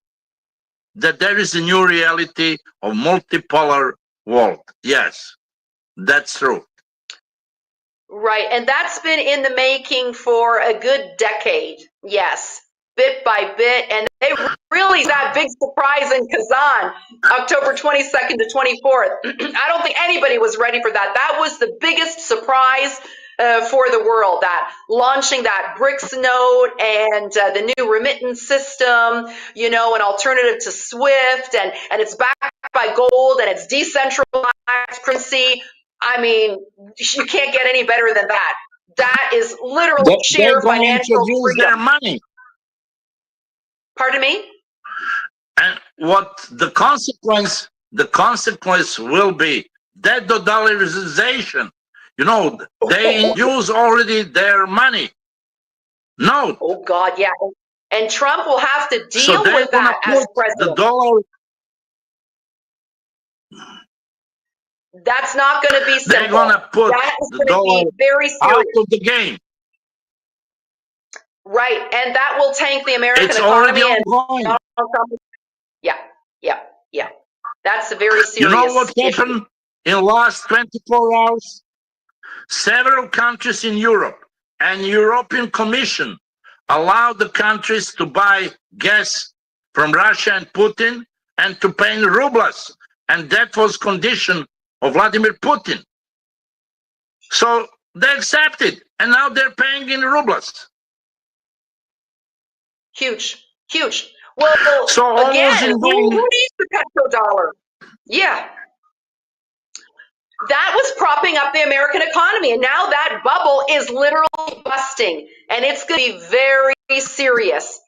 that there is a new reality of multipolar world. Yes, that's true. Right, and that's been in the making for a good decade. Yes, bit by bit, and they really that big surprise in Kazan, October 22nd to 24th. I don't think anybody was ready for that. That was the biggest surprise for the world, that launching that BRICS node and the new remittance system, you know, an alternative to SWIFT, and it's backed by gold and it's decentralized currency. I mean, you can't get any better than that. That is literally sheer financial freedom. Their money. Pardon me? And what the consequence will be that the dollarization. You know, they use already their money. No. Oh God, yeah. And Trump will have to deal with that as president. The dollar. That's not going to be simple. They're going to put the dollar very serious. out of the game. Right, and that will tank the American it's economy. Already ongoing. Yeah. That's a very serious. You know what happened in the last 24 hours? Several countries in Europe and European Commission allowed the countries to buy gas from Russia and Putin and to pay in rubles. And that was condition of Vladimir Putin. So they accepted, and now they're paying in rubles. Huge. Well, so again, who needs the petrodollar? Yeah. That was propping up the American economy, and now that bubble is literally busting, and it's going to be very serious.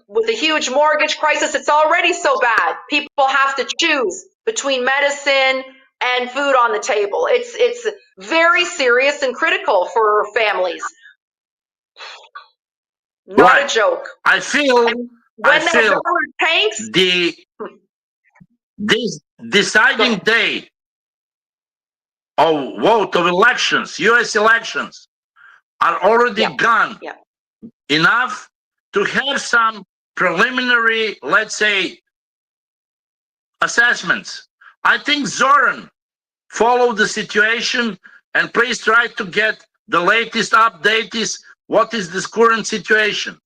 With a huge mortgage crisis, it's already so bad. People have to choose between medicine and food on the table. It's very serious and critical for families. Not a joke. I feel tanks, this deciding day of vote of elections, U.S. elections, are already gone. Yeah. Enough to have some preliminary, let's say, assessments. I think Zoran follow the situation and please try to get the latest update is what is this current situation.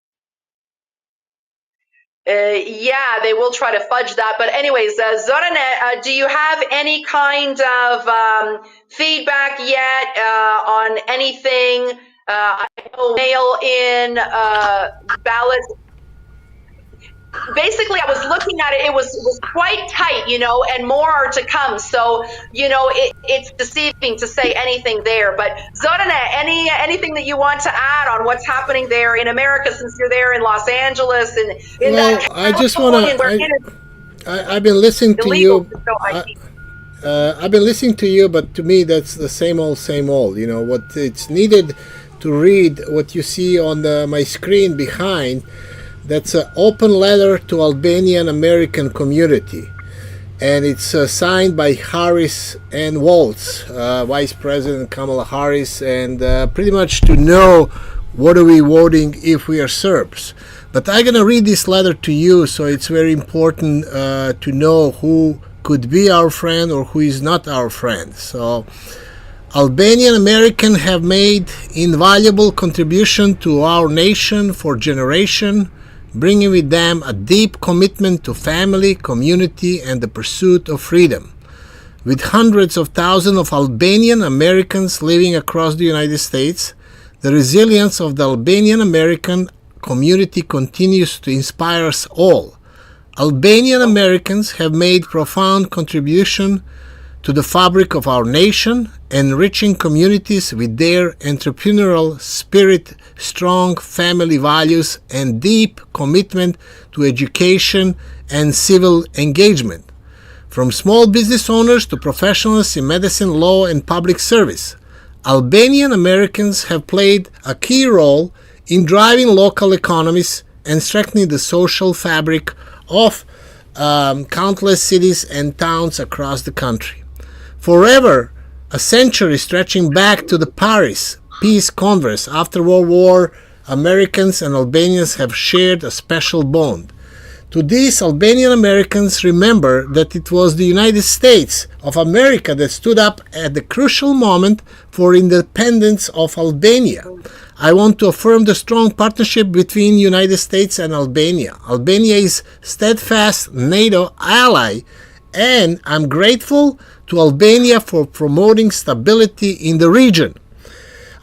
Yeah, they will try to fudge that. But anyways, Zoran, do you have any kind of feedback yet on anything? I know mail-in ballots. Basically, I was looking at it. It was quite tight, and more are to come. So, it's deceiving to say anything there. But Zorana, anything that you want to add on what's happening there in America, since you're there in Los Angeles and in that I just want to. I've been listening to you. I've been listening to you, but to me, that's the same old, same old. What it's needed to read, what you see on my screen behind. That's an open letter to Albanian American community, and it's signed by Harris and Waltz, Vice President Kamala Harris, and pretty much to know what are we voting if we are Serbs. But I'm going to read this letter to you, so it's very important to know who could be our friend or who is not our friend. So Albanian Americans have made invaluable contribution to our nation for generations, bringing with them a deep commitment to family, community, and the pursuit of freedom. With hundreds of thousands of Albanian Americans living across the United States, the resilience of the Albanian American community continues to inspire us all. Albanian Americans have made profound contribution to the fabric of our nation, enriching communities with their entrepreneurial spirit, strong family values, and deep commitment to education and civil engagement. From small business owners to professionals in medicine, law, and public service, Albanian Americans have played a key role in driving local economies and strengthening the social fabric of countless cities and towns across the country. Forever, a century stretching back to the Paris Peace Congress after World War, Americans and Albanians have shared a special bond. To these Albanian Americans remember that it was the United States of America that stood up at the crucial moment for independence of Albania. I want to affirm the strong partnership between United States and Albania. Albania is steadfast NATO ally, and I'm grateful to Albania for promoting stability in the region,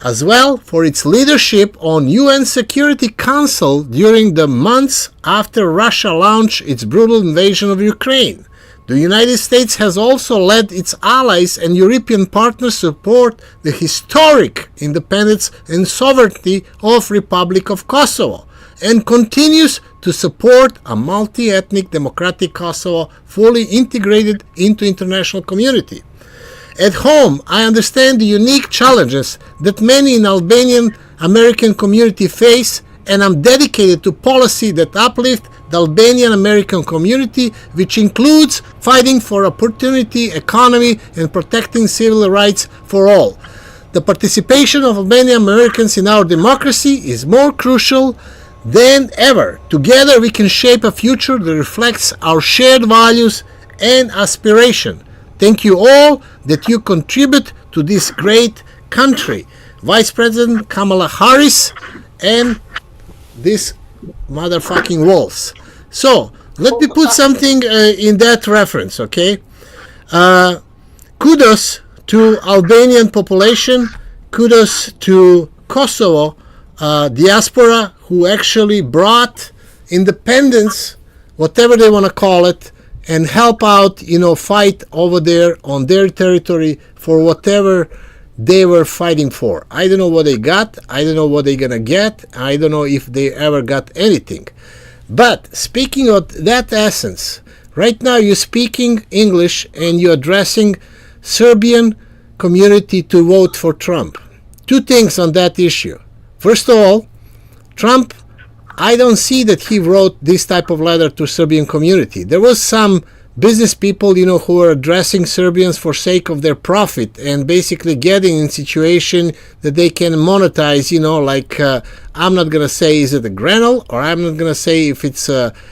as well for its leadership on UN Security Council during the months after Russia launched its brutal invasion of Ukraine. The United States has also led its allies and European partners support the historic independence and sovereignty of Republic of Kosovo and continues to support a multi-ethnic democratic Kosovo fully integrated into international community. At home, I understand the unique challenges that many in Albanian American community face, and I'm dedicated to policy that uplift the Albanian American community, which includes fighting for opportunity, economy, and protecting civil rights for all. The participation of Albanian Americans in our democracy is more crucial than ever. Together we can shape a future that reflects our shared values and aspiration. Thank you all that you contribute to this great country. Vice President Kamala Harris and this motherfucking walls. So let me put something in that reference, okay? Kudos to Albanian population, kudos to Kosovo diaspora who actually brought independence, whatever they want to call it, and help out, fight over there on their territory for whatever they were fighting for. I don't know what they got. I don't know what they're gonna get. I don't know if they ever got anything. But speaking of that essence, right now you're speaking English and you're addressing Serbian community to vote for Trump. Two things on that issue. First of all, Trump, I don't see that he wrote this type of letter to Serbian community. There was some business people, who were addressing Serbians for sake of their profit and basically getting in situation that they can monetize, I'm not going to say is it a Grenell, or I'm not going to say if it's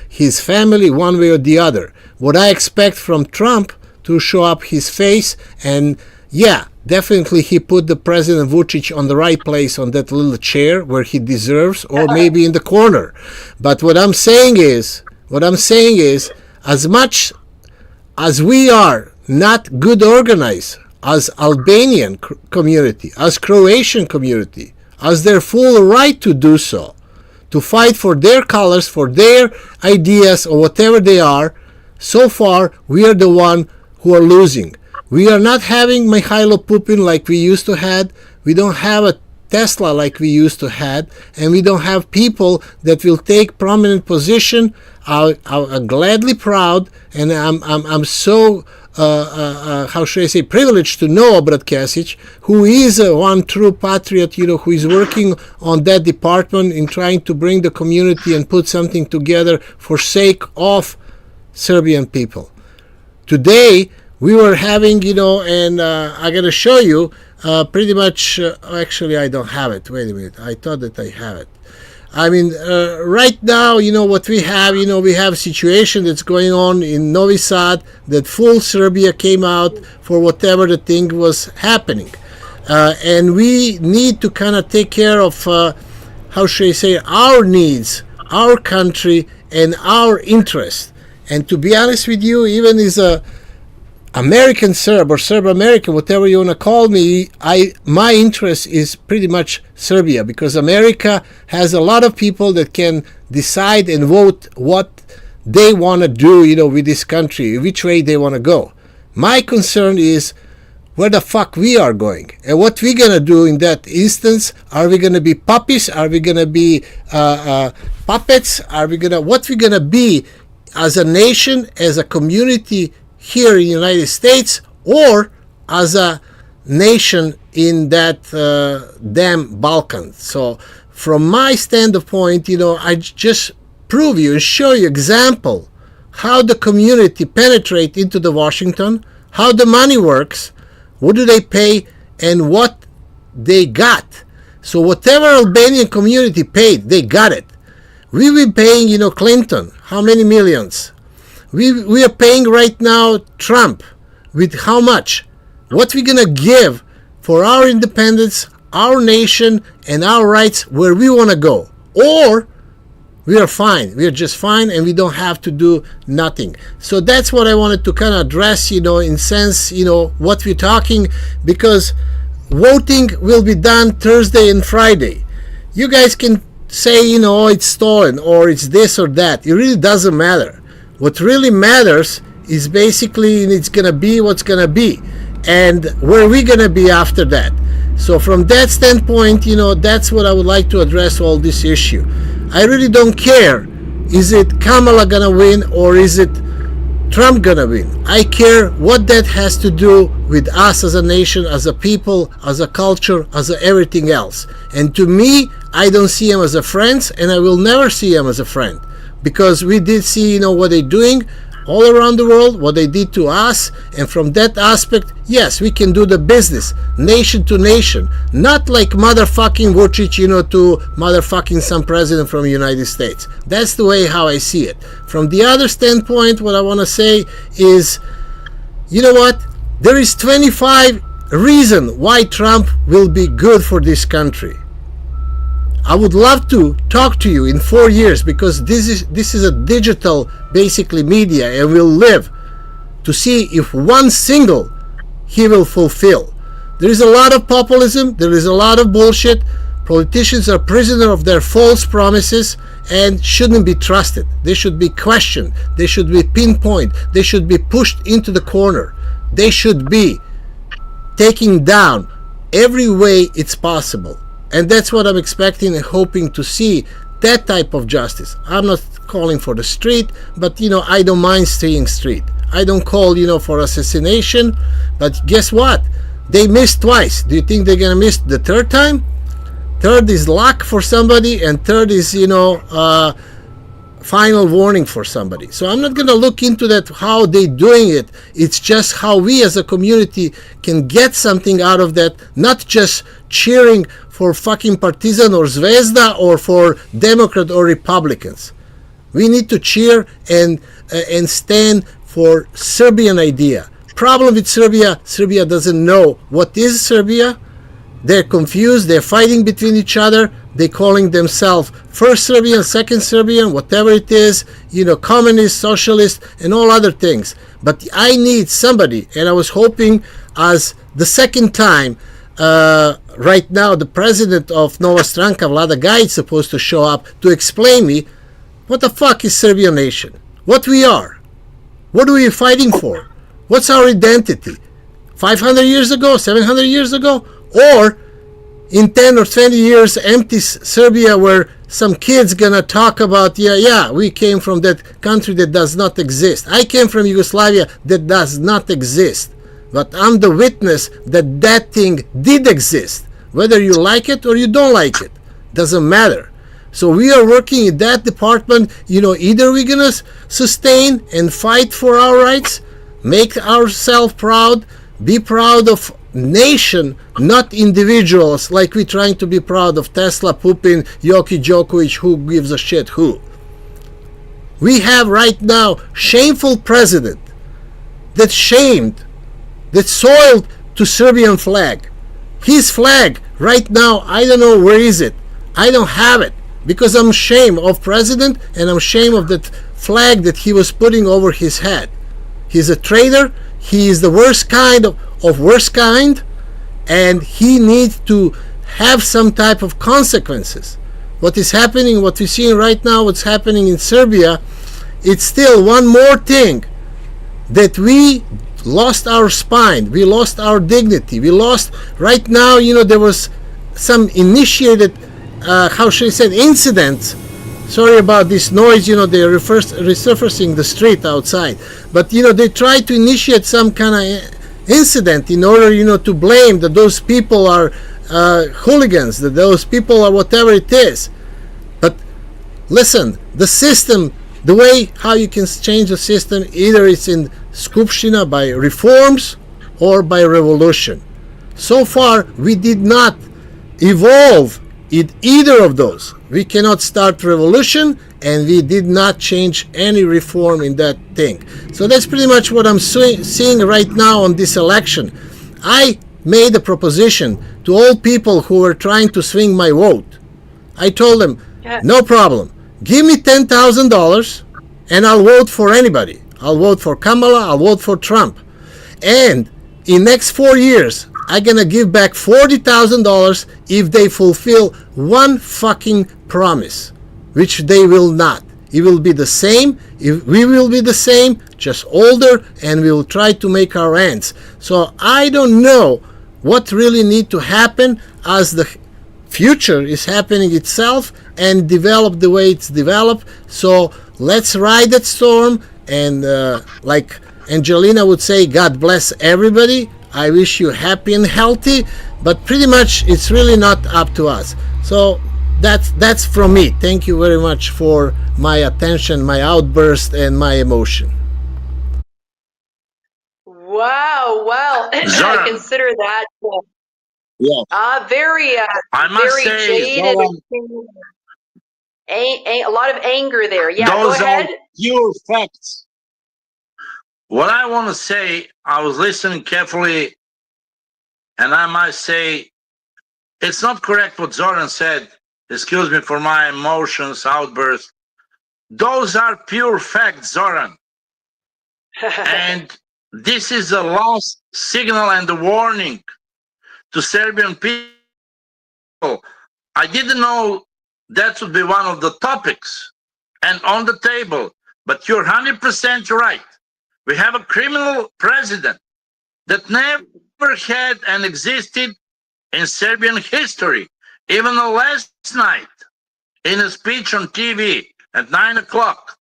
his family, one way or the other. What I expect from Trump to show up his face, and yeah, definitely he put the President Vučić on the right place on that little chair where he deserves, or maybe in the corner. But what I'm saying is, as much as we are not good organized as Albanian community, as Croatian community, as their full right to do so, to fight for their colors, for their ideas, or whatever they are, so far we are the one who are losing. We are not having Mihailo Pupin like we used to had. We don't have a Tesla like we used to had, and we don't have people that will take prominent position. I'm gladly proud, and I'm so how should I say, privileged to know Obrat Kesic, who is one true patriot, who is working on that department in trying to bring the community and put something together for sake of Serbian people. Today we were having, and I gotta show you. Pretty much, actually I don't have it. Wait a minute, I thought that I have it. I mean, right now, what we have, we have a situation that's going on in Novi Sad, that full Serbia came out for whatever the thing was happening. And we need to kind of take care of, how should I say, our needs, our country, and our interests. And to be honest with you, even as a American Serb or Serb American, whatever you want to call me, my interest is pretty much Serbia, because America has a lot of people that can decide and vote what they want to do, with this country, which way they want to go. My concern is where the fuck we are going and what we're going to do in that instance. Are we going to be puppies? Are we going to be puppets? What we're going to be as a nation, as a community here in the United States, or as a nation in that damn Balkan. So from my standpoint, I just prove you and show you example how the community penetrate into the Washington, how the money works, what do they pay, and what they got. So whatever Albanian community paid, they got it. We've been paying, Clinton, how many millions? We are paying right now Trump with how much? What we gonna give for our independence, our nation, and our rights where we want to go? Or we are fine. We are just fine, and we don't have to do nothing. So that's what I wanted to kind of address, in sense, what we're talking, because voting will be done Thursday and Friday. You guys can say, it's stolen or it's this or that. It really doesn't matter. What really matters is basically it's gonna be what's gonna be, and where we gonna be after that. So from that standpoint, that's what I would like to address all this issue. I really don't care, is it Kamala gonna win or is it Trump gonna win? I care what that has to do with us as a nation, as a people, as a culture, as everything else. And to me, I don't see him as a friend, and I will never see him as a friend, because we did see what they're doing all around the world, what they did to us, and from that aspect, yes, we can do the business nation to nation, not like motherfucking Vučić, to motherfucking some president from the United States. That's the way how I see it. From the other standpoint, what I want to say is, you know what? There is 25 reasons why Trump will be good for this country. I would love to talk to you in 4 years, because this is a digital, basically, media, and we'll live to see if one single he will fulfill. There is a lot of populism, there is a lot of bullshit. Politicians are prisoners of their false promises and shouldn't be trusted. They should be questioned, they should be pinpointed, they should be pushed into the corner, they should be taken down every way it's possible. And that's what I'm expecting and hoping to see, that type of justice. I'm not calling for the street, but I don't mind seeing street. I don't call for assassination, but guess what? They missed twice. Do you think they're gonna miss the third time? Third is luck for somebody, and third is final warning for somebody. So I'm not gonna look into that, how they doing it. It's just how we as a community can get something out of that, not just cheering for fucking Partizan or Zvezda or for Democrat or Republicans. We need to cheer and stand for Serbian idea. Problem with Serbia doesn't know what is Serbia. They're confused, they're fighting between each other, they're calling themselves first Serbian, second Serbian, whatever it is, communist, socialist, and all other things. But I need somebody, and I was hoping as the second time, right now the president of Nova Stranka, Vladimir Gajić, is supposed to show up to explain me what the fuck is Serbian nation, what we are, what are we fighting for, what's our identity, 500 years ago, 700 years ago, or in 10 or 20 years empty Serbia where some kids gonna talk about, we came from that country that does not exist. I came from Yugoslavia that does not exist. But I'm the witness that that thing did exist. Whether you like it or you don't like it, doesn't matter. So we are working in that department. Either we're gonna sustain and fight for our rights, make ourselves proud, be proud of nation, not individuals, like we're trying to be proud of Tesla, Putin, Jokic, Djokovic, who gives a shit who. We have right now shameful president that shamed, that soiled to Serbian flag. His flag right now, I don't know where is it. I don't have it, because I'm ashamed of president, and I'm ashamed of that flag that he was putting over his head. He's a traitor. He is the worst kind of worst kind, and he needs to have some type of consequences. What is happening, what we're seeing right now, what's happening in Serbia, it's still one more thing that we lost our spine, we lost our dignity, we lost. Right now, there was some initiated, how should I say, incidents. Sorry about this noise, they're resurfacing the street outside. But, they try to initiate some kind of incident in order, to blame that those people are hooligans, that those people are whatever it is. But listen, the system, the way how you can change the system, either it's in Skupština by reforms or by revolution. So far, we did not evolve in either of those. We cannot start revolution, and we did not change any reform in that thing. So that's pretty much what I'm seeing right now on this election. I made a proposition to all people who were trying to swing my vote. I told them, no problem, give me $10,000 and I'll vote for anybody. I'll vote for Kamala, I'll vote for Trump. And in next 4 years, I'm gonna give back $40,000 if they fulfill one fucking promise, which they will not. It will be the same. We will be the same, just older, and we will try to make our ends. So I don't know what really need to happen as the future is happening itself and develop the way it's developed. So let's ride that storm, and like Angelina would say, God bless everybody. I wish you happy and healthy, but pretty much it's really not up to us. So that's from me. Thank you very much for my attention, my outburst, and my emotion. Wow, well, I Zoran, consider that yeah, very, I must very say, jaded. Zoran, A lot of anger there. Yeah, go those are ahead. pure facts. What I want to say, I was listening carefully, and I must say, it's not correct what Zoran said. Excuse me for my emotions, outburst. Those are pure facts, Zoran. And this is the last signal and the warning to Serbian people. I didn't know that would be one of the topics and on the table, but you're 100% right. We have a criminal president that never had and existed in Serbian history. Even last night, in a speech on TV at 9 o'clock,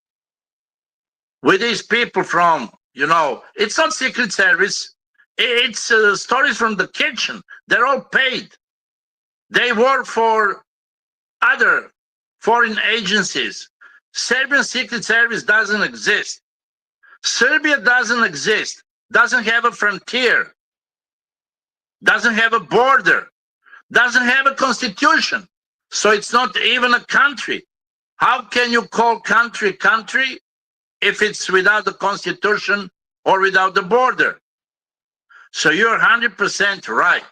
with these people from, it's not Secret Service, it's stories from the kitchen. They're all paid. They work for other foreign agencies. Serbian Secret Service doesn't exist. Serbia doesn't exist, doesn't have a frontier, doesn't have a border, doesn't have a constitution. So it's not even a country. How can you call country country if it's without the constitution or without the border? So you're 100% right.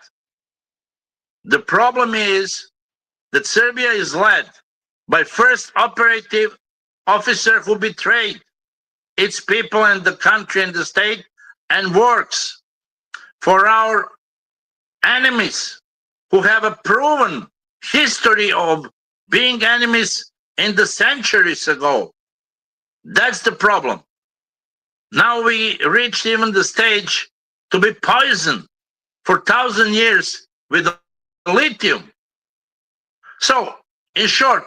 The problem is that Serbia is led by first operative officer who betrayed its people and the country and the state and works for our enemies who have a proven history of being enemies in the centuries ago. That's the problem. Now we reached even the stage to be poisoned for 1,000 years with lithium. So, in short,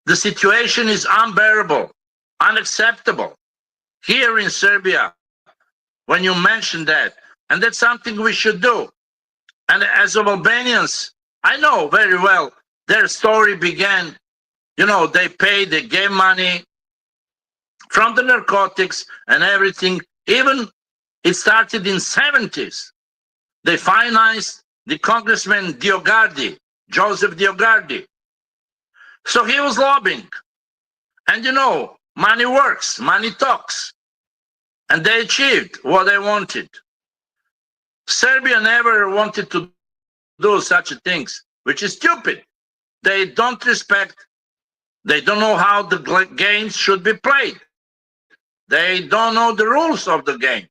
the situation is unbearable, unacceptable here in Serbia when you mention that. And that's something we should do. And as of Albanians, I know very well their story began, they paid, they gave money from the narcotics and everything. Even it started in 70s. They financed the Congressman Diogardi, Joseph Diogardi. So he was lobbying. And money works, money talks. And they achieved what they wanted. Serbia never wanted to do such things, which is stupid. They don't respect, they don't know how the games should be played. They don't know the rules of the game.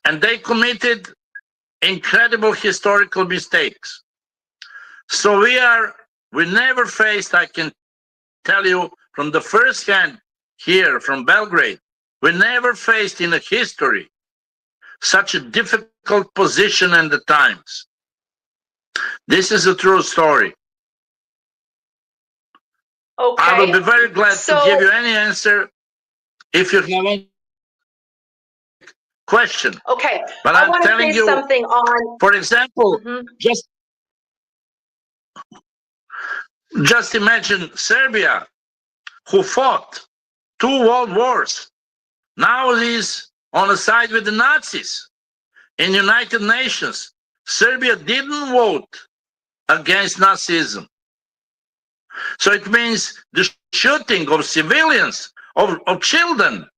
And they committed incredible historical mistakes. So we never faced, I can tell you from the first hand here from Belgrade, we never faced in a history such a difficult position and the times. This is a true story. Okay. I will be very glad to give you any answer if you have any question. Okay. But I I'm want to telling say you, something on. for example, just imagine Serbia, who fought 2 world wars, now is on the side with the Nazis. In United Nations, Serbia didn't vote against Nazism. So it means the shooting of civilians, of children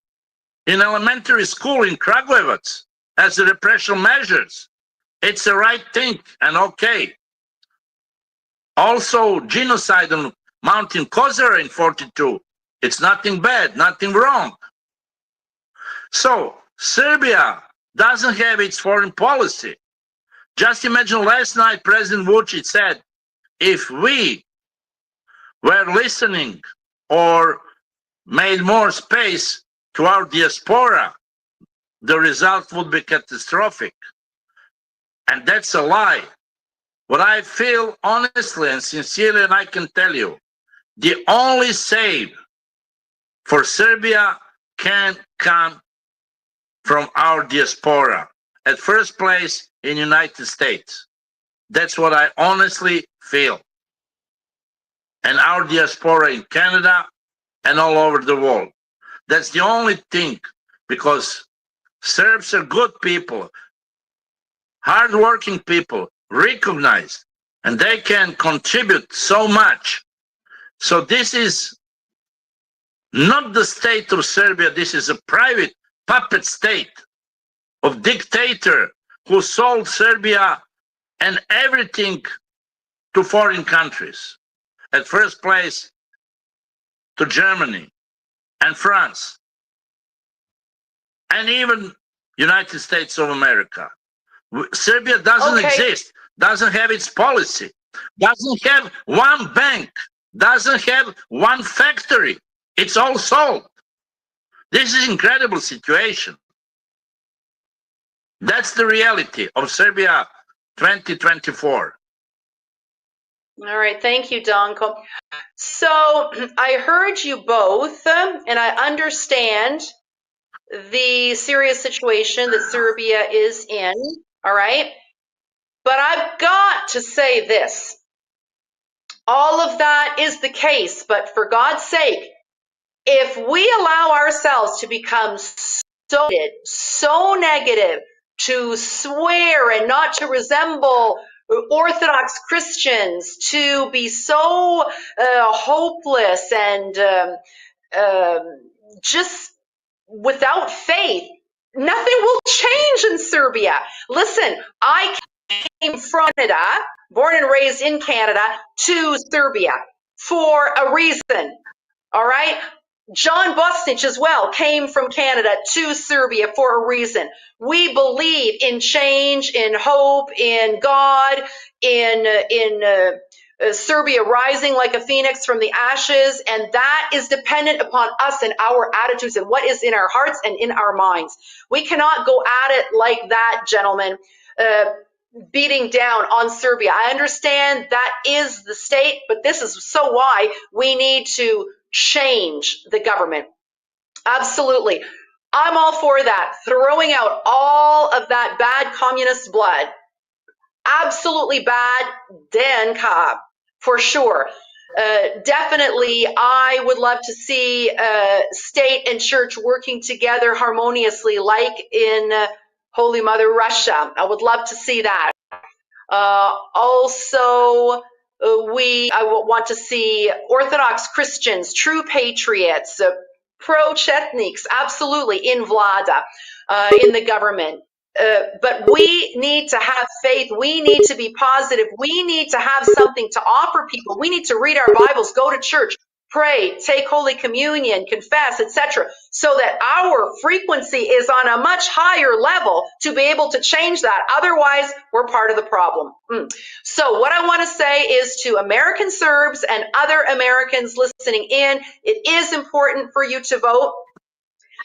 in elementary school in Kragujevac as a repression measures, it's the right thing and okay. Also, genocide on Mountain Kozara in 42, it's nothing bad, nothing wrong. So Serbia doesn't have its foreign policy. Just imagine last night President Vučić said, if we were listening or made more space to our diaspora, the result would be catastrophic. And that's a lie. What I feel honestly and sincerely, and I can tell you, the only save for Serbia can come from our diaspora. At first place in United States. That's what I honestly feel. And our diaspora in Canada and all over the world. That's the only thing, because Serbs are good people, hardworking people, recognized, and they can contribute so much. So this is not the state of Serbia. This is a private puppet state of dictator who sold Serbia and everything to foreign countries. At first place to Germany and France and even United States of America. Serbia doesn't exist, doesn't have its policy, doesn't have one bank, doesn't have one factory. It's all sold. This is an incredible situation. That's the reality of Serbia 2024. All right, thank you, Danko. So I heard you both, and I understand the serious situation that Serbia is in, all right? But I've got to say this. All of that is the case, but for God's sake, if we allow ourselves to become so negative, to swear and not to resemble Orthodox Christians, to be so hopeless and just without faith, nothing will change in Serbia. Listen, I came from Canada, born and raised in Canada, to Serbia for a reason, all right? John Bosnich as well came from Canada to Serbia for a reason. We believe in change, in hope, in God, in Serbia rising like a phoenix from the ashes, and that is dependent upon us and our attitudes and what is in our hearts and in our minds. We cannot go at it like that, gentlemen, beating down on Serbia. I understand that is the state, but this is so why we need to change the government. Absolutely. I'm all for that. Throwing out all of that bad communist blood. Absolutely bad. Dan Cobb, for sure. Definitely, I would love to see state and church working together harmoniously, like in Holy Mother Russia. I would love to see that. Also, I want to see Orthodox Christians, true patriots, pro-Chetniks, absolutely, in Vlada, in the government. But we need to have faith. We need to be positive. We need to have something to offer people. We need to read our Bibles, go to church, pray, take Holy Communion, confess, etc., so that our frequency is on a much higher level to be able to change that. Otherwise, we're part of the problem. So what I want to say is to American Serbs and other Americans listening in, it is important for you to vote.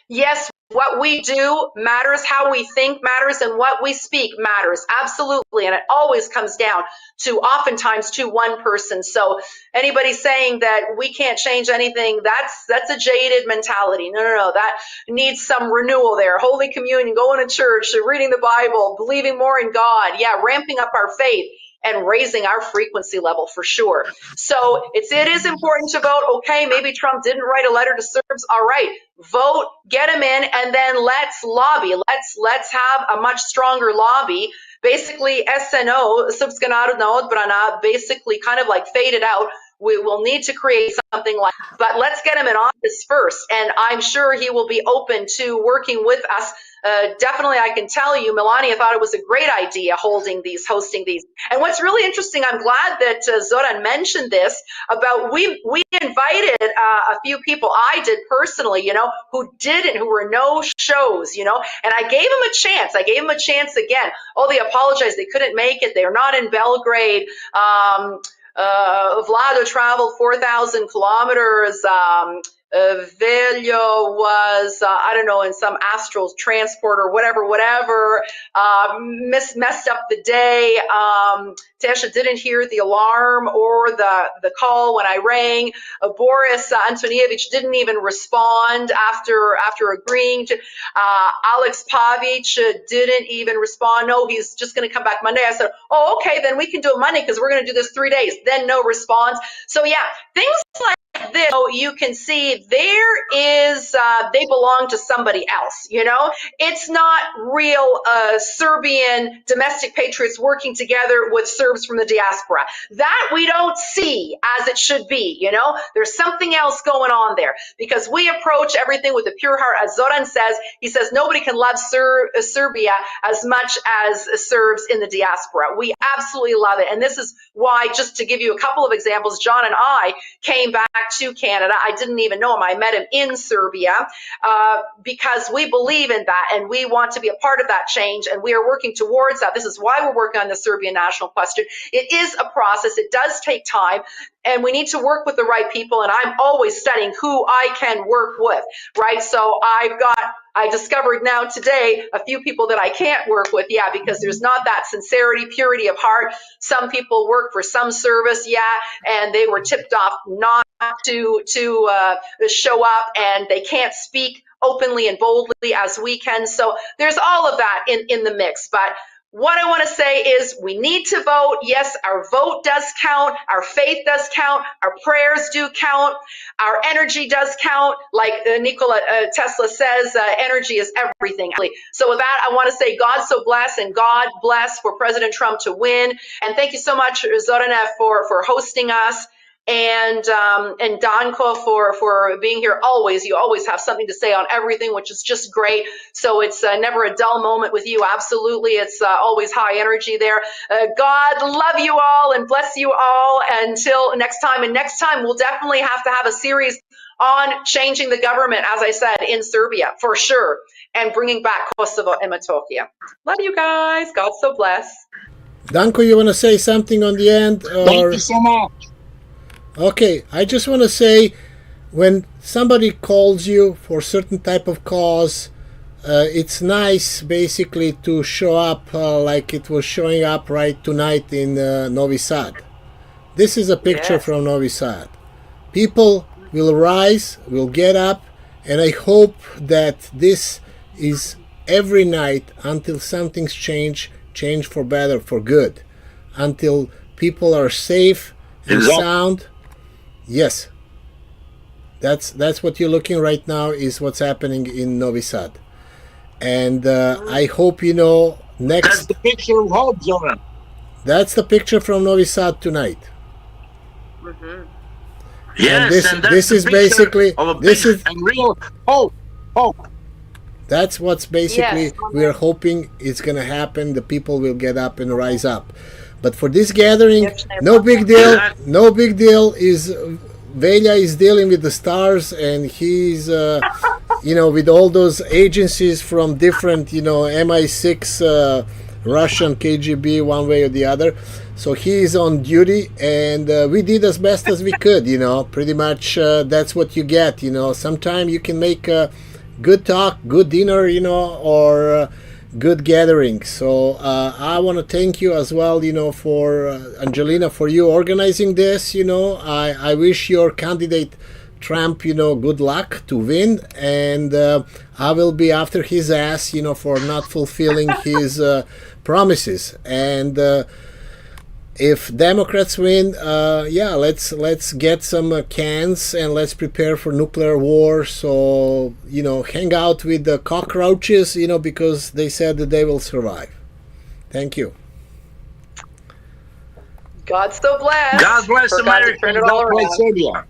Yes, what we do matters, how we think matters, and what we speak matters. Absolutely. And it always comes down to oftentimes to one person. So anybody saying that we can't change anything, that's a jaded mentality. No. That needs some renewal there. Holy Communion, going to church, reading the Bible, believing more in God. Yeah, ramping up our faith and raising our frequency level for sure. So it is important to vote. Okay, maybe Trump didn't write a letter to Serbs. All right, vote, get him in, and then let's lobby. Let's have a much stronger lobby. Basically, SNO, Srpska narodna odbrana, basically kind of like faded out. We will need to create something like, but let's get him in office first. And I'm sure he will be open to working with us. Definitely, I can tell you, Melania thought it was a great idea hosting these. And what's really interesting, I'm glad that Zoran mentioned this about we invited a few people, I did personally, who were no shows, and I gave them a chance. I gave them a chance again. Oh, they apologized. They couldn't make it. They're not in Belgrade. Vlado traveled 4,000 kilometers. Veljo was, I don't know, in some astral transport or whatever, messed up the day. Teša didn't hear the alarm or the call when I rang. Boris Antonievich didn't even respond after agreeing to. Alex Pavic didn't even respond. No, he's just going to come back Monday. I said, oh, okay, then we can do it Monday because we're going to do this 3 days. Then no response. So yeah, things like this, you can see there is, they belong to somebody else, you know? It's not real Serbian domestic patriots working together with Serbs from the diaspora. That we don't see as it should be, you know? There's something else going on there because we approach everything with a pure heart. As Zoran says, he says nobody can love Serbia as much as Serbs in the diaspora. We absolutely love it. And this is why, just to give you a couple of examples, John and I came back to Canada. I didn't even know him. I met him in Serbia because we believe in that and we want to be a part of that change and we are working towards that. This is why we're working on the Serbian national question. It is a process. It does take time and we need to work with the right people, and I'm always studying who I can work with, right? So I discovered now today a few people that I can't work with, yeah, because there's not that sincerity, purity of heart. Some people work for some service, yeah, and they were tipped off not to show up, and they can't speak openly and boldly as we can. So there's all of that in the mix. But what I want to say is we need to vote. Yes, our vote does count. Our faith does count. Our prayers do count. Our energy does count. Like Nikola Tesla says, energy is everything. So with that, I want to say God so bless and God bless for President Trump to win. And thank you so much, Zorana, for hosting us. And Danko for being here always. You always have something to say on everything, which is just great. So it's never a dull moment with you. Absolutely. It's always high energy there. God love you all and bless you all until next time. And next time we'll definitely have to have a series on changing the government, as I said, in Serbia, for sure, and bringing back Kosovo and Metohija. Love you guys. God so bless. Danko, you want to say something on the end? Or... Thank you so much. Okay, I just want to say, when somebody calls you for a certain type of cause, it's nice basically to show up like it was showing up right tonight in Novi Sad. This is a picture from Novi Sad. People will rise, will get up, and I hope that this is every night until something's change for better, for good, until people are safe and sound. Yes, that's what you're looking right now, is what's happening in Novi Sad. And I hope you know next... That's the picture of hope, Zoran. That's the picture from Novi Sad tonight. Mm-hmm. Yes, and this is basically... This is real hope. That's what's basically we are hoping is going to happen. The people will get up and rise up. But for this gathering, no big deal. No big deal. Velja is dealing with the stars, and he's, with all those agencies from different, MI6, Russian KGB, one way or the other. So he's on duty, and we did as best as we could. Pretty much that's what you get. Sometimes you can make a good talk, good dinner, or good gathering. So I want to thank you as well, for Angelina, for you organizing this. I wish your candidate Trump, good luck to win, and I will be after his ass, for not fulfilling his promises. And if Democrats win, let's get some cans and let's prepare for nuclear war. So, hang out with the cockroaches, because they said that they will survive. Thank you. God so bless. God bless America. God bless Serbia.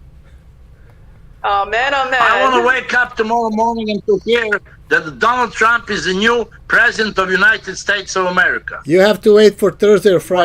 Amen, amen. I want to wake up tomorrow morning and to hear that Donald Trump is the new president of the United States of America. You have to wait for Thursday or Friday.